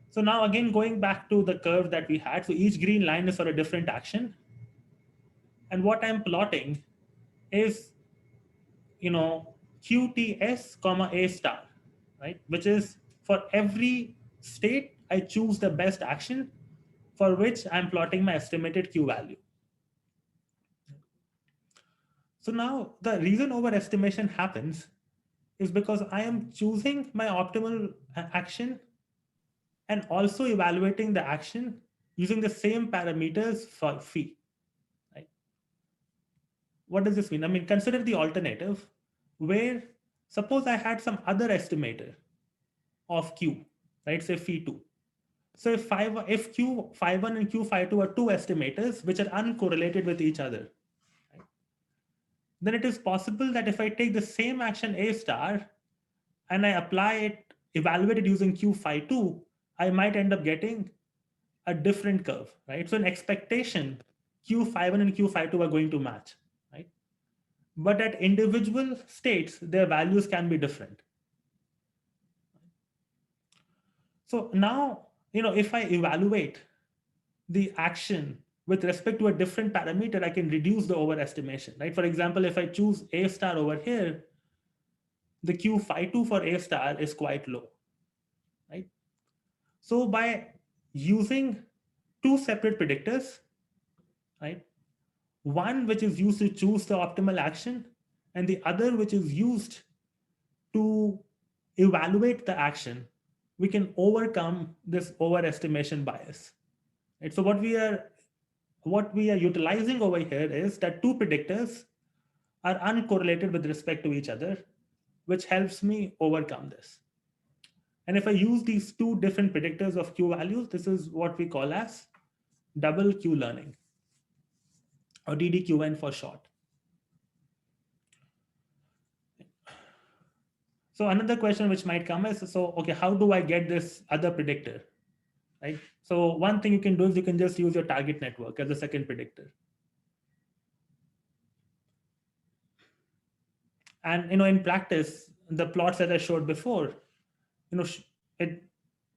So now again, going back to the curve that we had, so each green line is for a different action. And what I'm plotting is, Q QTS comma A star, right? Which is for every state, I choose the best action for which I'm plotting my estimated Q value. So now the reason overestimation happens is because I am choosing my optimal action and also evaluating the action using the same parameters for phi. Right? What does this mean? I mean, consider the alternative where suppose I had some other estimator of Q, right? Say phi2. So if Q phi1 and Q phi2 are two estimators which are uncorrelated with each other, right, then it is possible that if I take the same action A star and I apply it, evaluate it using Q phi2, I might end up getting a different curve, right? So in expectation, Q phi1 and Q phi2 are going to match, right? But at individual states, their values can be different. So now, if I evaluate the action with respect to a different parameter, I can reduce the overestimation, right? For example, if I choose A star over here, the Q phi2 for A star is quite low, right? So by using two separate predictors, right? One which is used to choose the optimal action and the other which is used to evaluate the action, we can overcome this overestimation bias. Right? So what we are utilizing over here is that two predictors are uncorrelated with respect to each other, which helps me overcome this. And if I use these two different predictors of Q values, this is what we call as double Q learning, or DDQN for short. So another question which might come is, so, okay, how do I get this other predictor, right? So one thing you can do is you can just use your target network as a second predictor. And, in practice, the plots that I showed before, it,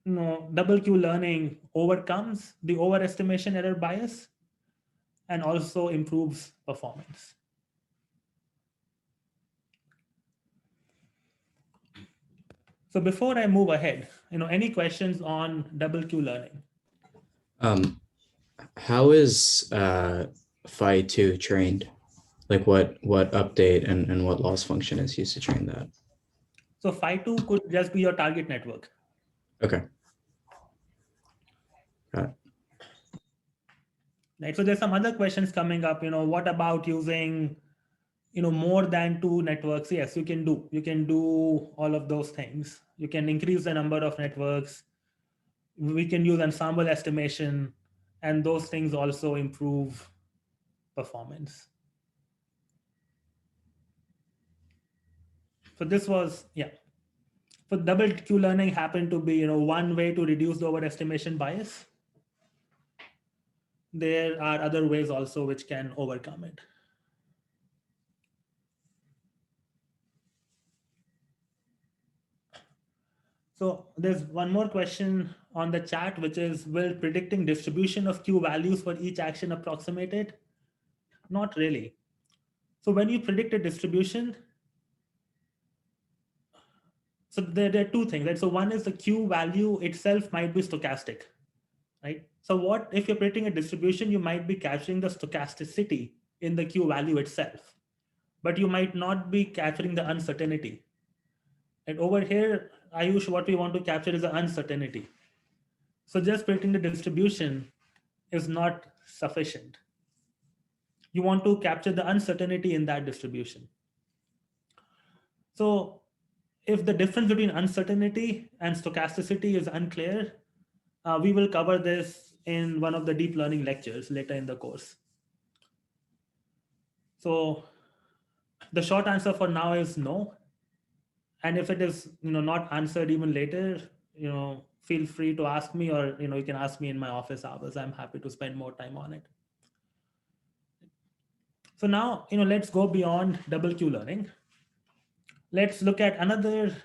double Q learning overcomes the overestimation error bias and also improves performance. So before I move ahead, any questions on double Q learning? How is phi2 trained? Like what update and what loss function is used to train that? So phi2 could just be your target network. Okay. Got it. Right. So there's some other questions coming up. What about using, more than two networks? Yes, you can do all of those things. You can increase the number of networks. We can use ensemble estimation, and those things also improve performance. So this was, yeah. So double Q learning happened to be, one way to reduce the overestimation bias. There are other ways also which can overcome it. So there's one more question on the chat, which is, will predicting distribution of Q values for each action approximate it? Not really. So when you predict a distribution, so there are two things, right? So one is the Q value itself might be stochastic, right? So what if you're predicting a distribution, you might be capturing the stochasticity in the Q value itself, but you might not be capturing the uncertainty. And over here, Ayush, what we want to capture is the uncertainty. So just predicting the distribution is not sufficient. You want to capture the uncertainty in that distribution. So if the difference between uncertainty and stochasticity is unclear, we will cover this in one of the deep learning lectures later in the course. So the short answer for now is no. And if it is not answered even later, feel free to ask me, or you can ask me in my office hours. I'm happy to spend more time on it. So now let's go beyond double Q learning. Let's look at another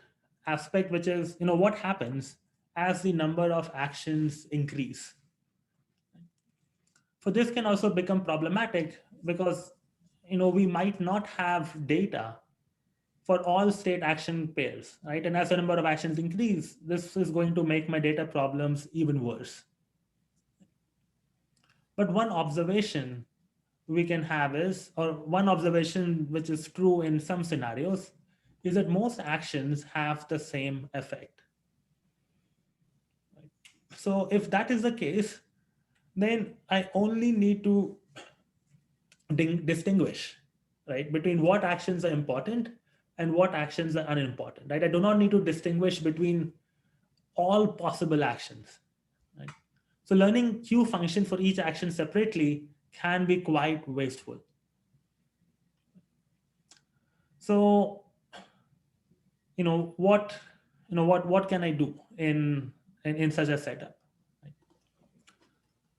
aspect, which is what happens as the number of actions increase. So this can also become problematic because we might not have data for all state action pairs, right? And as the number of actions increase, this is going to make my data problems even worse. But one observation we can have is, or one observation which is true in some scenarios, is that most actions have the same effect. So if that is the case, then I only need to distinguish, right, between what actions are important and what actions are unimportant, right? I do not need to distinguish between all possible actions, right? So learning queue function for each action separately can be quite wasteful. So, what can I do in such a setup? Right?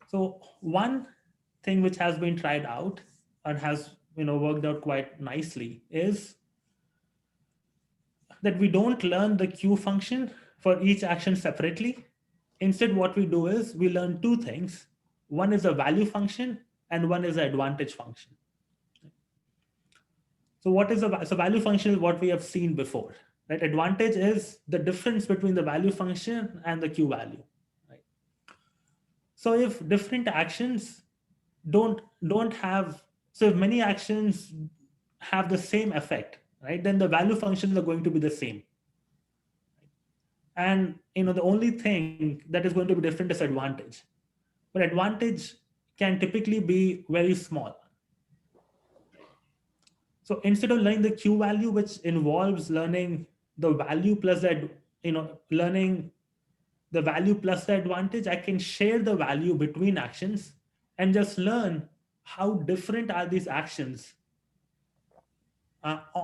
So one thing which has been tried out and has worked out quite nicely is that we don't learn the queue function for each action separately. Instead, what we do is we learn two things. One is a value function and one is an advantage function. So what is the value function is what we have seen before, right? Advantage is the difference between the value function and the Q value, right? So if different actions don't have, so if many actions have the same effect, right, then the value functions are going to be the same. And the only thing that is going to be different is advantage. But advantage can typically be very small. So instead of learning the Q value, which involves learning the value plus that, learning the value plus the advantage, I can share the value between actions and just learn how different are these actions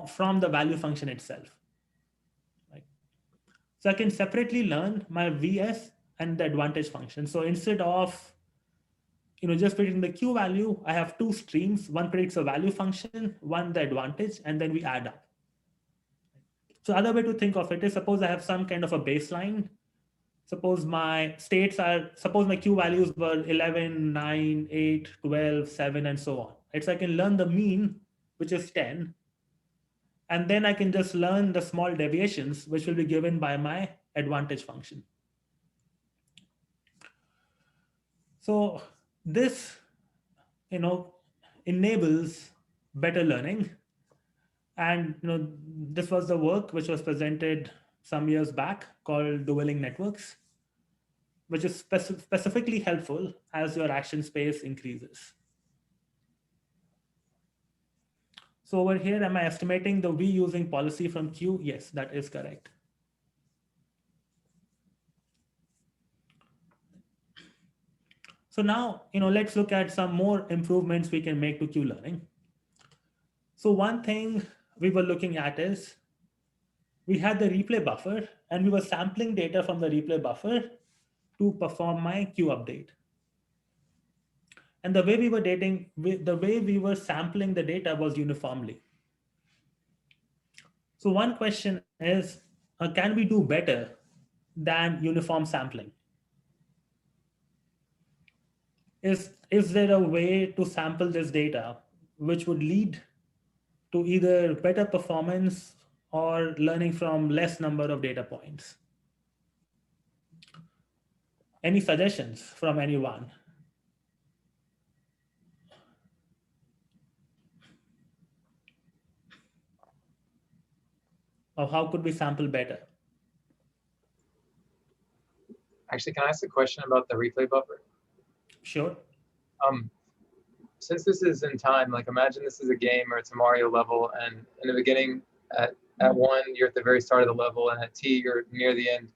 from the value function itself. Right? So I can separately learn my VS and the advantage function. So instead of just predicting the Q value, I have two streams. One predicts a value function, one the advantage, and then we add up. So other way to think of it is, suppose I have some kind of a baseline. Suppose my Q values were 11, 9, 8, 12, 7, and so on. Right? So I can learn the mean, which is 10. And then I can just learn the small deviations, which will be given by my advantage function. So this, enables better learning. And this was the work which was presented some years back called dueling networks, which is specifically helpful as your action space increases. So over here, am I estimating the V using policy from Q? Yes, that is correct. So now, let's look at some more improvements we can make to Q learning. So one thing we were looking at is we had the replay buffer and we were sampling data from the replay buffer to perform my Q update. And the way we were sampling the data was uniformly. So one question is, can we do better than uniform sampling? Is there a way to sample this data which would lead to either better performance or learning from less number of data points? Any suggestions from anyone? Or how could we sample better? Actually, can I ask a question about the replay buffer? Sure. Since this is in time, like imagine this is a game or it's a Mario level, and in the beginning, at 1, you're at the very start of the level, and at T, you're near the end.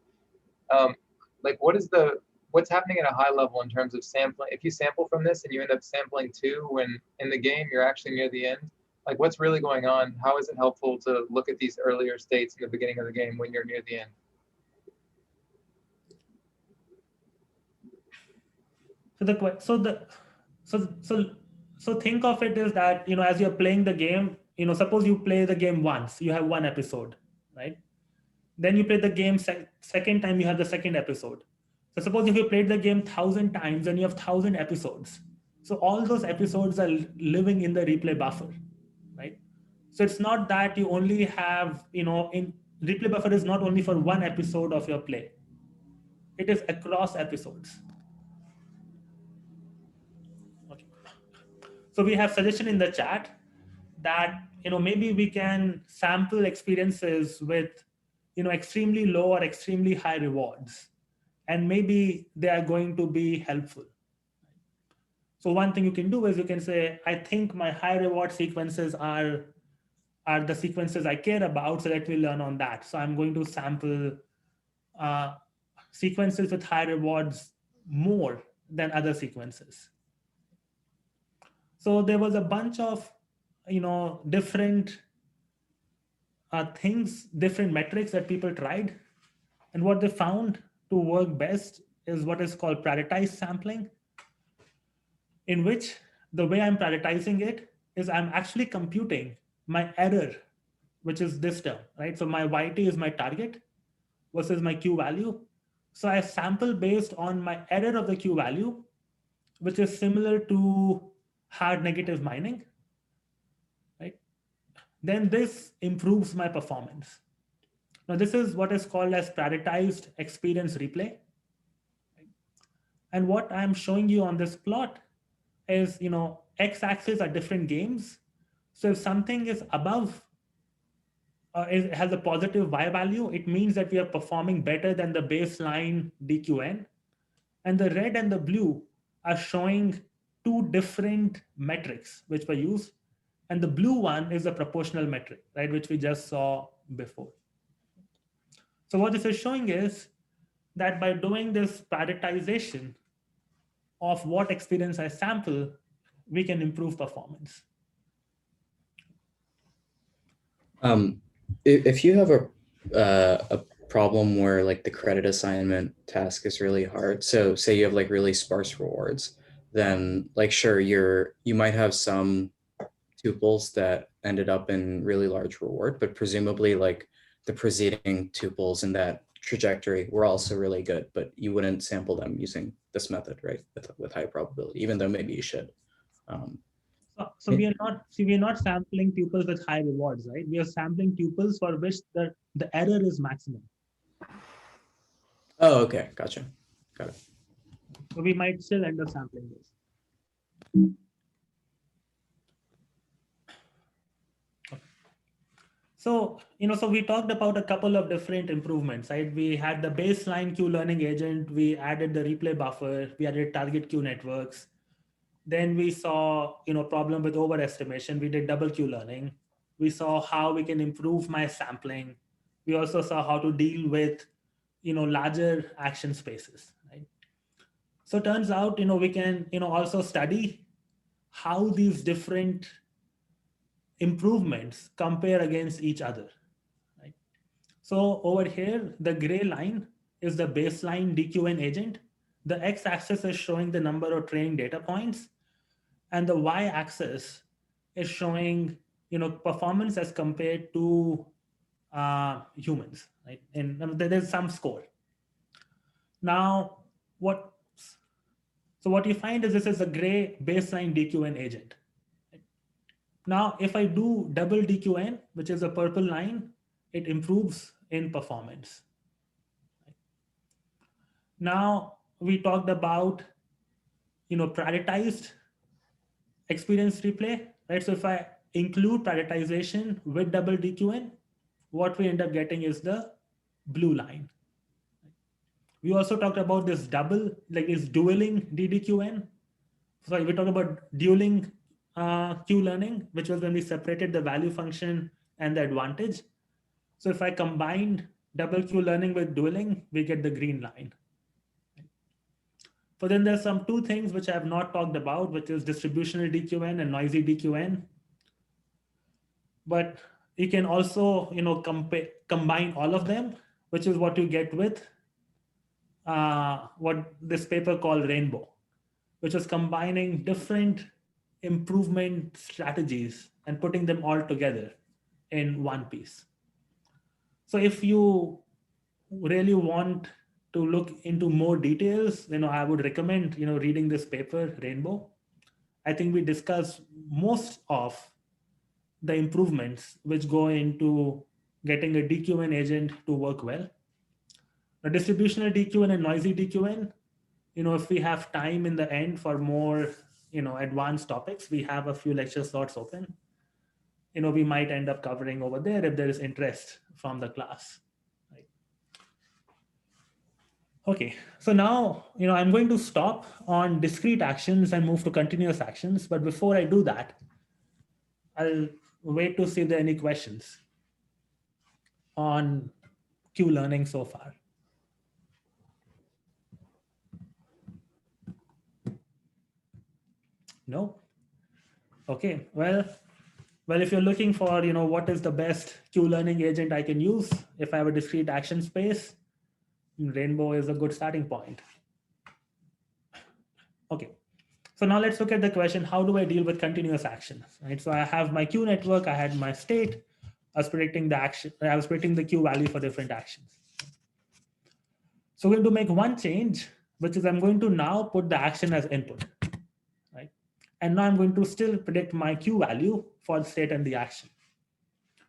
Like what's happening at a high level in terms of sampling? If you sample from this and you end up sampling 2 when in the game you're actually near the end, like what's really going on? How is it helpful to look at these earlier states in the beginning of the game when you're near the end? So think of it as that, as you're playing the game, suppose you play the game once, you have one episode, right? Then you play the game second time, you have the second episode. So suppose if you played the game 1,000 times and you have 1,000 episodes. So all those episodes are living in the replay buffer, right? So it's not that you only have, in replay buffer is not only for one episode of your play. It is across episodes. Okay. So we have suggestion in the chat that, maybe we can sample experiences with, extremely low or extremely high rewards, and maybe they are going to be helpful. So one thing you can do is you can say, I think my high reward sequences are the sequences I care about, so let me learn on that. So I'm going to sample sequences with high rewards more than other sequences. So there was a bunch of, different things, different metrics that people tried. And what they found to work best is what is called prioritized sampling, in which the way I'm prioritizing it is I'm actually computing my error, which is this term, right? So my YT is my target versus my Q value. So I sample based on my error of the Q value, which is similar to hard negative mining, right? Then this improves my performance. Now this is what is called as prioritized experience replay. And what I'm showing you on this plot is, x-axis are different games. So if something is above, it has a positive Y value, it means that we are performing better than the baseline DQN. And the red and the blue are showing two different metrics which were used. And the blue one is the proportional metric, right, which we just saw before. So what this is showing is that by doing this prioritization of what experience I sample, we can improve performance. If you have a problem where like the credit assignment task is really hard, so say you have like really sparse rewards, then like sure you might have some tuples that ended up in really large reward, but presumably like the preceding tuples in that trajectory were also really good, but you wouldn't sample them using this method, right? With high probability, even though maybe you should. So we are not sampling tuples with high rewards, right? We are sampling tuples for which the error is maximum. Oh, okay, gotcha, got it. So we might still end up sampling this. Okay. So, so we talked about a couple of different improvements, right? We had the baseline Q learning agent, we added the replay buffer, we added target Q networks. Then we saw, problem with overestimation. We did double Q learning. We saw how we can improve my sampling. We also saw how to deal with, larger action spaces, right? So it turns out, we can, also study how these different improvements compare against each other, right? So over here, the gray line is the baseline DQN agent. The x-axis is showing the number of training data points, and the y-axis is showing, performance as compared to humans, right? And there's some score. Now, what you find is this is a gray baseline DQN agent. Now, if I do double DQN, which is a purple line, it improves in performance. Now, we talked about, prioritized experience replay, right? So if I include prioritization with double DQN, what we end up getting is the blue line. We also talked about this double, like this dueling DDQN. Sorry, we talked about dueling Q learning, which was when we separated the value function and the advantage. So if I combined double Q learning with dueling, we get the green line. But then there's some two things which I have not talked about, which is distributional DQN and noisy DQN. But you can also, combine all of them, which is what you get with what this paper called Rainbow, which is combining different improvement strategies and putting them all together in one piece. So if you really want to look into more details, I would recommend, reading this paper, Rainbow. I think we discuss most of the improvements which go into getting a DQN agent to work well. A distributional DQN and noisy DQN, if we have time in the end for more, advanced topics, we have a few lecture slots open. We might end up covering over there if there is interest from the class. Right? Okay, so now, I'm going to stop on discrete actions and move to continuous actions. But before I do that, I'll wait to see if there are any questions on Q learning so far. No? Okay, well, if you're looking for, what is the best Q learning agent I can use if I have a discrete action space, Rainbow is a good starting point. Okay, so now let's look at the question, how do I deal with continuous actions, right? So I have my Q network, I had my state, I was predicting the action, I was predicting the Q value for different actions. So we're going to make one change, which is I'm going to now put the action as input, right? And now I'm going to still predict my Q value for the state and the action.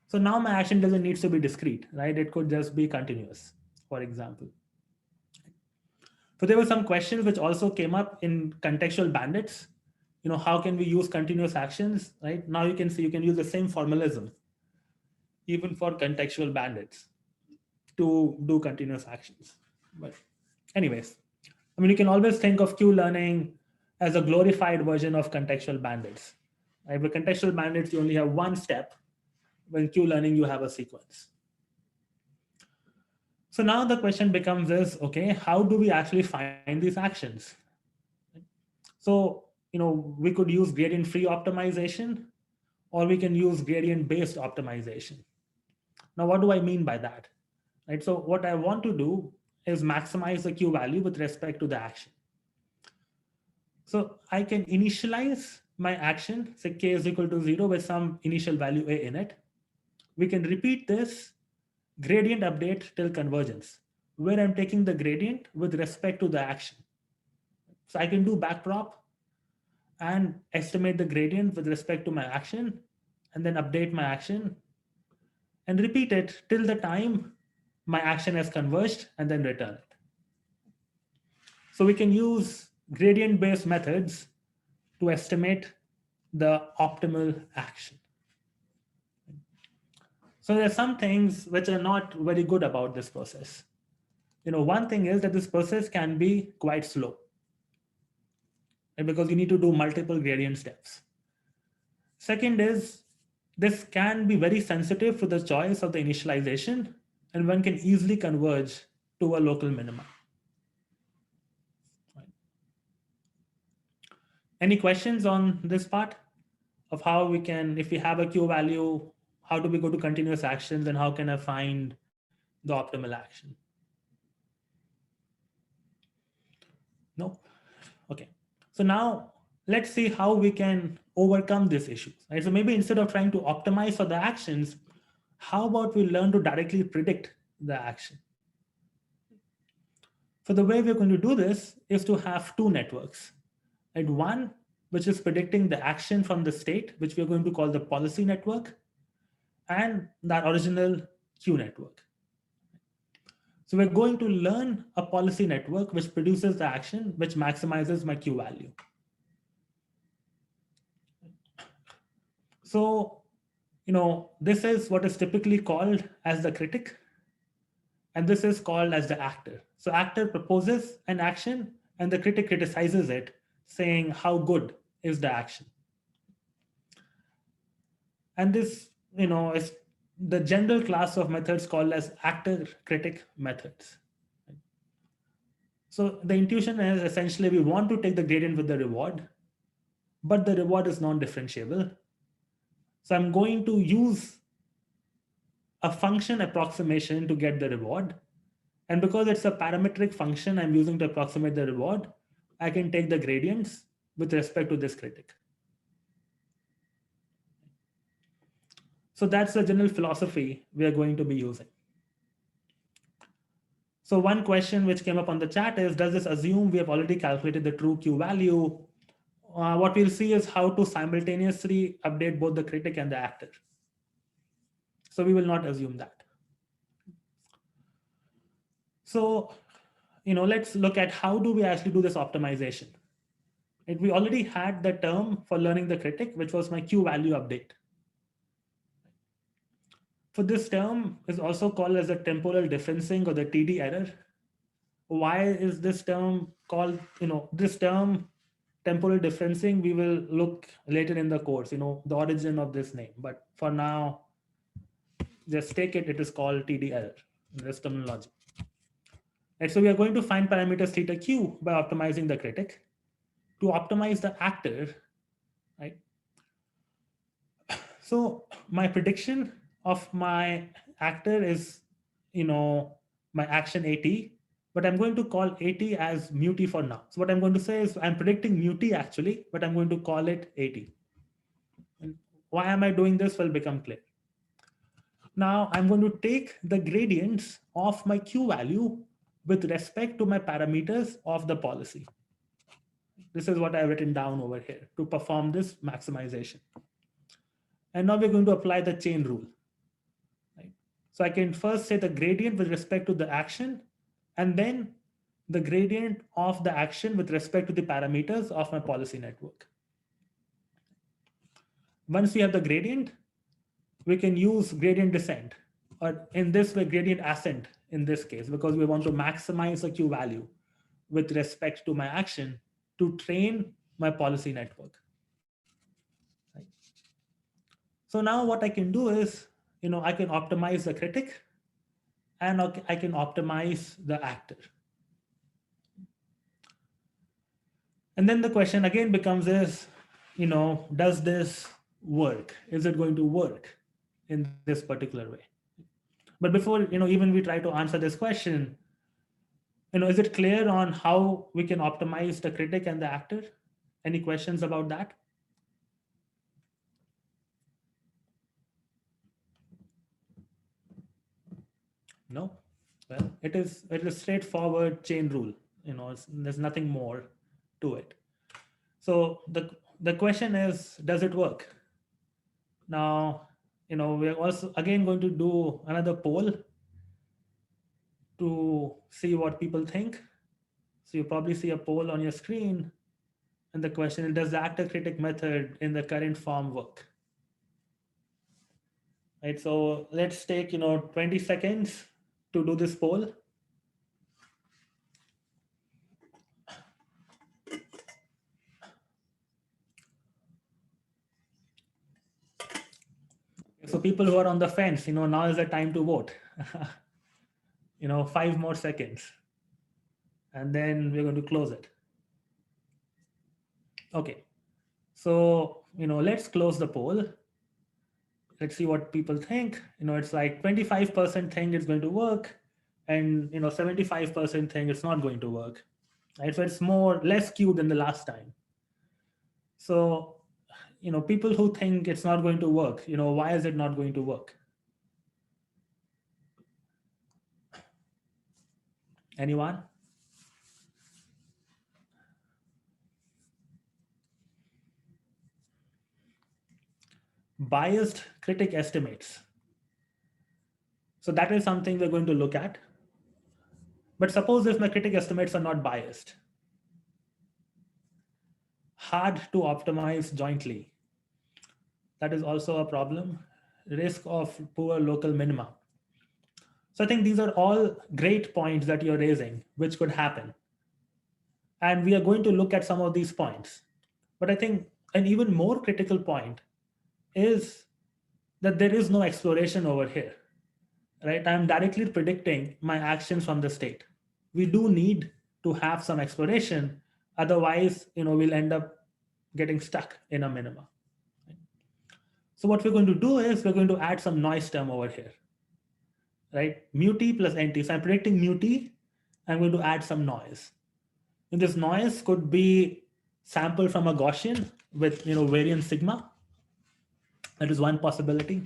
So now my action doesn't need to be discrete, right? It could just be continuous, for example. So there were some questions which also came up in contextual bandits. How can we use continuous actions, right? Now you can see you can use the same formalism even for contextual bandits to do continuous actions. But anyways, you can always think of Q learning as a glorified version of contextual bandits. Right? With contextual bandits, you only have one step. When Q learning, you have a sequence. So now the question becomes is, okay, how do we actually find these actions? So, we could use gradient-free optimization, or we can use gradient-based optimization. Now, what do I mean by that? Right? So what I want to do is maximize the Q value with respect to the action. So I can initialize my action, say k is equal to 0 with some initial value a in it. We can repeat this gradient update till convergence, where I'm taking the gradient with respect to the action. So I can do backprop and estimate the gradient with respect to my action, and then update my action and repeat it till the time my action has converged, and then return it. So we can use gradient-based methods to estimate the optimal action. So there are some things which are not very good about this process. One thing is that this process can be quite slow, right? Because you need to do multiple gradient steps. Second is this can be very sensitive to the choice of the initialization, and one can easily converge to a local minima. Right. Any questions on this part of how we can, if we have a Q value, how do we go to continuous actions, and how can I find the optimal action? No? Okay. So now let's see how we can overcome these issues. Right? So maybe instead of trying to optimize for the actions, how about we learn to directly predict the action? So the way we're going to do this is to have two networks. Right? One, which is predicting the action from the state, which we're going to call the policy network, and that original Q network. So we're going to learn a policy network which produces the action, which maximizes my Q value. So, this is what is typically called as the critic, and this is called as the actor. So actor proposes an action, and the critic criticizes it, saying how good is the action. And this, is the general class of methods called as actor-critic methods. So the intuition is essentially we want to take the gradient with the reward, but the reward is non-differentiable. So I'm going to use a function approximation to get the reward. And because it's a parametric function I'm using to approximate the reward, I can take the gradients with respect to this critic. So that's the general philosophy we are going to be using. So one question which came up on the chat is, does this assume we have already calculated the true Q value, what we'll see is how to simultaneously update both the critic and the actor. So we will not assume that. So, let's look at how do we actually do this optimization. We already had the term for learning the critic, which was my Q value update. For this term is also called as the temporal differencing or the TD error. Why is this term called, this term temporal differencing, we will look later in the course, the origin of this name. But for now, just take it, it is called TD error in this terminology. Right, so we are going to find parameters theta q by optimizing the critic. To optimize the actor, right? So my prediction of my actor is, my action AT, but I'm going to call AT as mu t for now. So what I'm going to say is I'm predicting mu t actually, but I'm going to call it AT. And why am I doing this will become clear. Now I'm going to take the gradients of my Q value with respect to my parameters of the policy. This is what I've written down over here to perform this maximization. And now we're going to apply the chain rule. Right? So I can first say the gradient with respect to the action, and then the gradient of the action with respect to the parameters of my policy network. Once we have the gradient, we can use gradient descent, or in this way, gradient ascent in this case, because we want to maximize the Q value with respect to my action to train my policy network. Right? So now what I can do is, I can optimize the critic and I can optimize the actor. And then the question again becomes is, does this work? Is it going to work in this particular way? But before, even we try to answer this question, is it clear on how we can optimize the critic and the actor? Any questions about that? No? Well, it is straightforward chain rule. There's nothing more to it. So the question is, does it work? Now, we're also again going to do another poll to see what people think. So you probably see a poll on your screen. And the question is, does the actor critic method in the current form work? Right, so let's take 20 seconds to do this poll. So people who are on the fence, now is the time to vote. 5 more seconds. And then we're going to close it. Okay. So, let's close the poll. Let's see what people think. It's like 25% think it's going to work, and 75% think it's not going to work. Right? So it's less skewed than the last time. So, people who think it's not going to work, why is it not going to work? Anyone? Biased critic estimates. So that is something we're going to look at. But suppose if my critic estimates are not biased, hard to optimize jointly. That is also a problem. Risk of poor local minima. So I think these are all great points that you're raising, which could happen. And we are going to look at some of these points. But I think an even more critical point is that there is no exploration over here, right? I'm directly predicting my actions from the state. We do need to have some exploration. Otherwise, we'll end up getting stuck in a minima. So what we're going to do is we're going to add some noise term over here, right? Mu t plus nt. So I'm predicting mu t. I'm going to add some noise. And this noise could be sampled from a Gaussian with variance sigma. That is one possibility.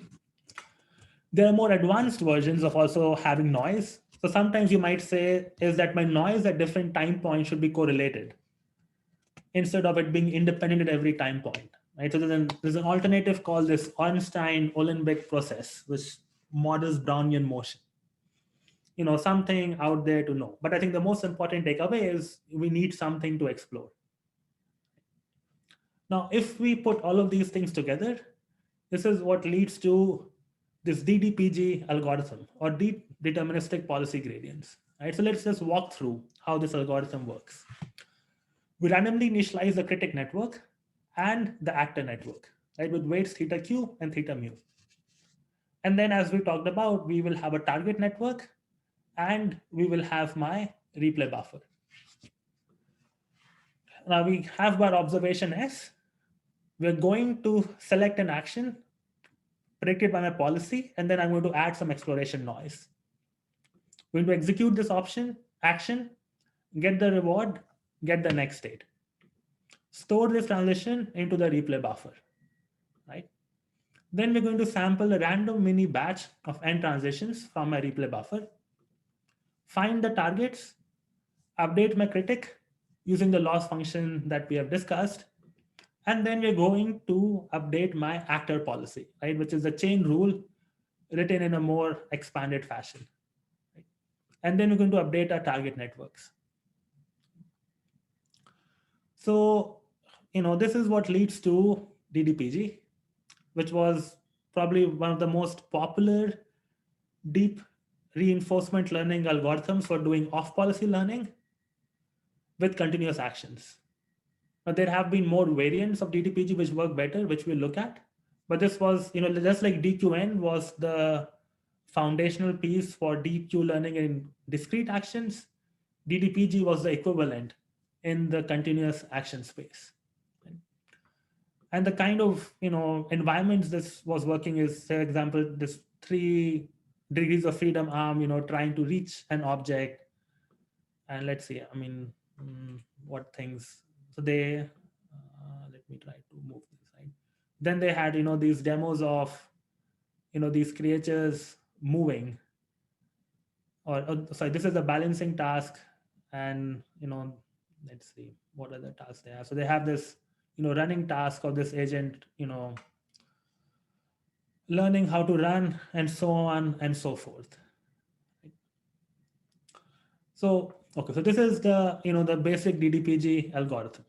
There are more advanced versions of also having noise. So sometimes you might say is that my noise at different time points should be correlated. instead of it being independent at every time point. Right? So there's an alternative called this Ornstein-Uhlenbeck process, which models Brownian motion. Something out there to know. But I think the most important takeaway is we need something to explore. Now, if we put all of these things together, this is what leads to this DDPG algorithm, or deep deterministic policy gradients. Right? So let's just walk through how this algorithm works. We randomly initialize the critic network and the actor network, right, with weights theta q and theta mu. And then, as we talked about, we will have a target network and we will have my replay buffer. Now we have our observation S. We're going to select an action predicted by my policy, and then I'm going to add some exploration noise. We're going to execute this action, get the reward, get the next state. Store this transition into the replay buffer, right? Then we're going to sample a random mini batch of n transitions from my replay buffer, find the targets, update my critic using the loss function that we have discussed, and then we're going to update my actor policy, right, which is the chain rule written in a more expanded fashion. Right? And then we're going to update our target networks. So, this is what leads to DDPG, which was probably one of the most popular deep reinforcement learning algorithms for doing off-policy learning with continuous actions. Now, there have been more variants of DDPG which work better, which we'll look at. But this was, just like DQN was the foundational piece for DQ learning in discrete actions, DDPG was the equivalent in the continuous action space. And the kind of environments this was working is, for example, this 3 degrees of freedom arm, trying to reach an object. And let's see, what things. So they, let me try to move this, right? Then they had, these demos of, these creatures moving. Sorry, this is a balancing task. And, let's see, what other tasks they have. So they have this, running task of this agent, learning how to run and so on and so forth. So, okay, so this is the, the basic DDPG algorithm.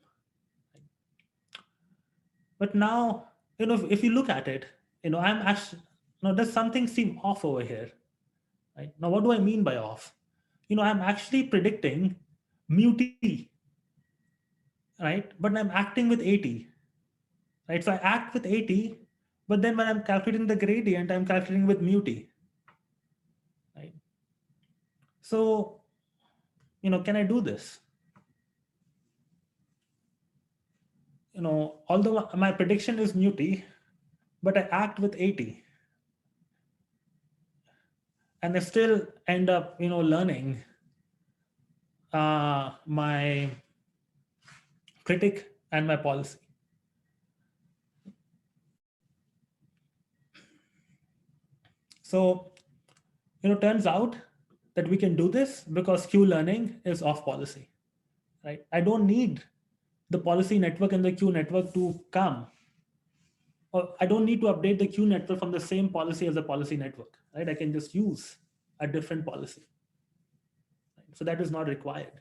But now, if you look at it, I'm actually, does something seem off over here? Right? Now, what do I mean by off? I'm actually predicting mu-t, right? But I'm acting with AT, right? So I act with AT, but then when I'm calculating the gradient, I'm calculating with mu-t, right? So, can I do this? Although my prediction is mu-t, but I act with AT. And I still end up, learning my critic and my policy. So, turns out that we can do this because Q learning is off policy, right? I don't need the policy network and the Q network to come, or I don't need to update the Q network from the same policy as the policy network, right? I can just use a different policy. Right? So that is not required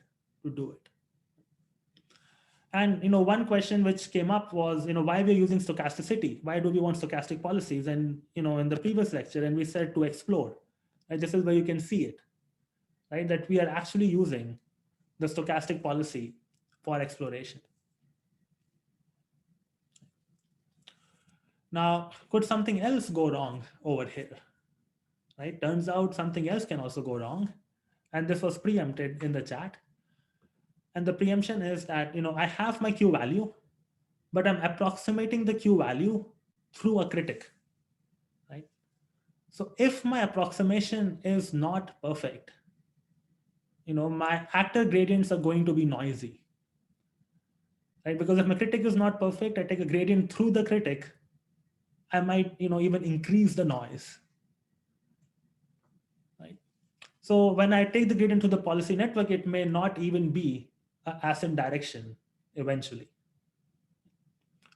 to do it. And one question which came up was, why we're using stochasticity? Why do we want stochastic policies? And in the previous lecture, and we said to explore. And this is where you can see it, right? That we are actually using the stochastic policy for exploration. Now, could something else go wrong over here? Right? Turns out something else can also go wrong. And this was preempted in the chat. And the preemption is that, I have my Q value, but I'm approximating the Q value through a critic, right? So if my approximation is not perfect, my actor gradients are going to be noisy, right? Because if my critic is not perfect, I take a gradient through the critic, I might, even increase the noise, right? So when I take the gradient to the policy network, it may not even be a ascent direction eventually.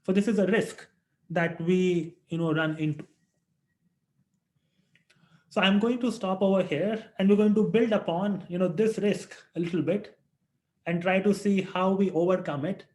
So this is a risk that we run into. So I'm going to stop over here, and we're going to build upon this risk a little bit and try to see how we overcome it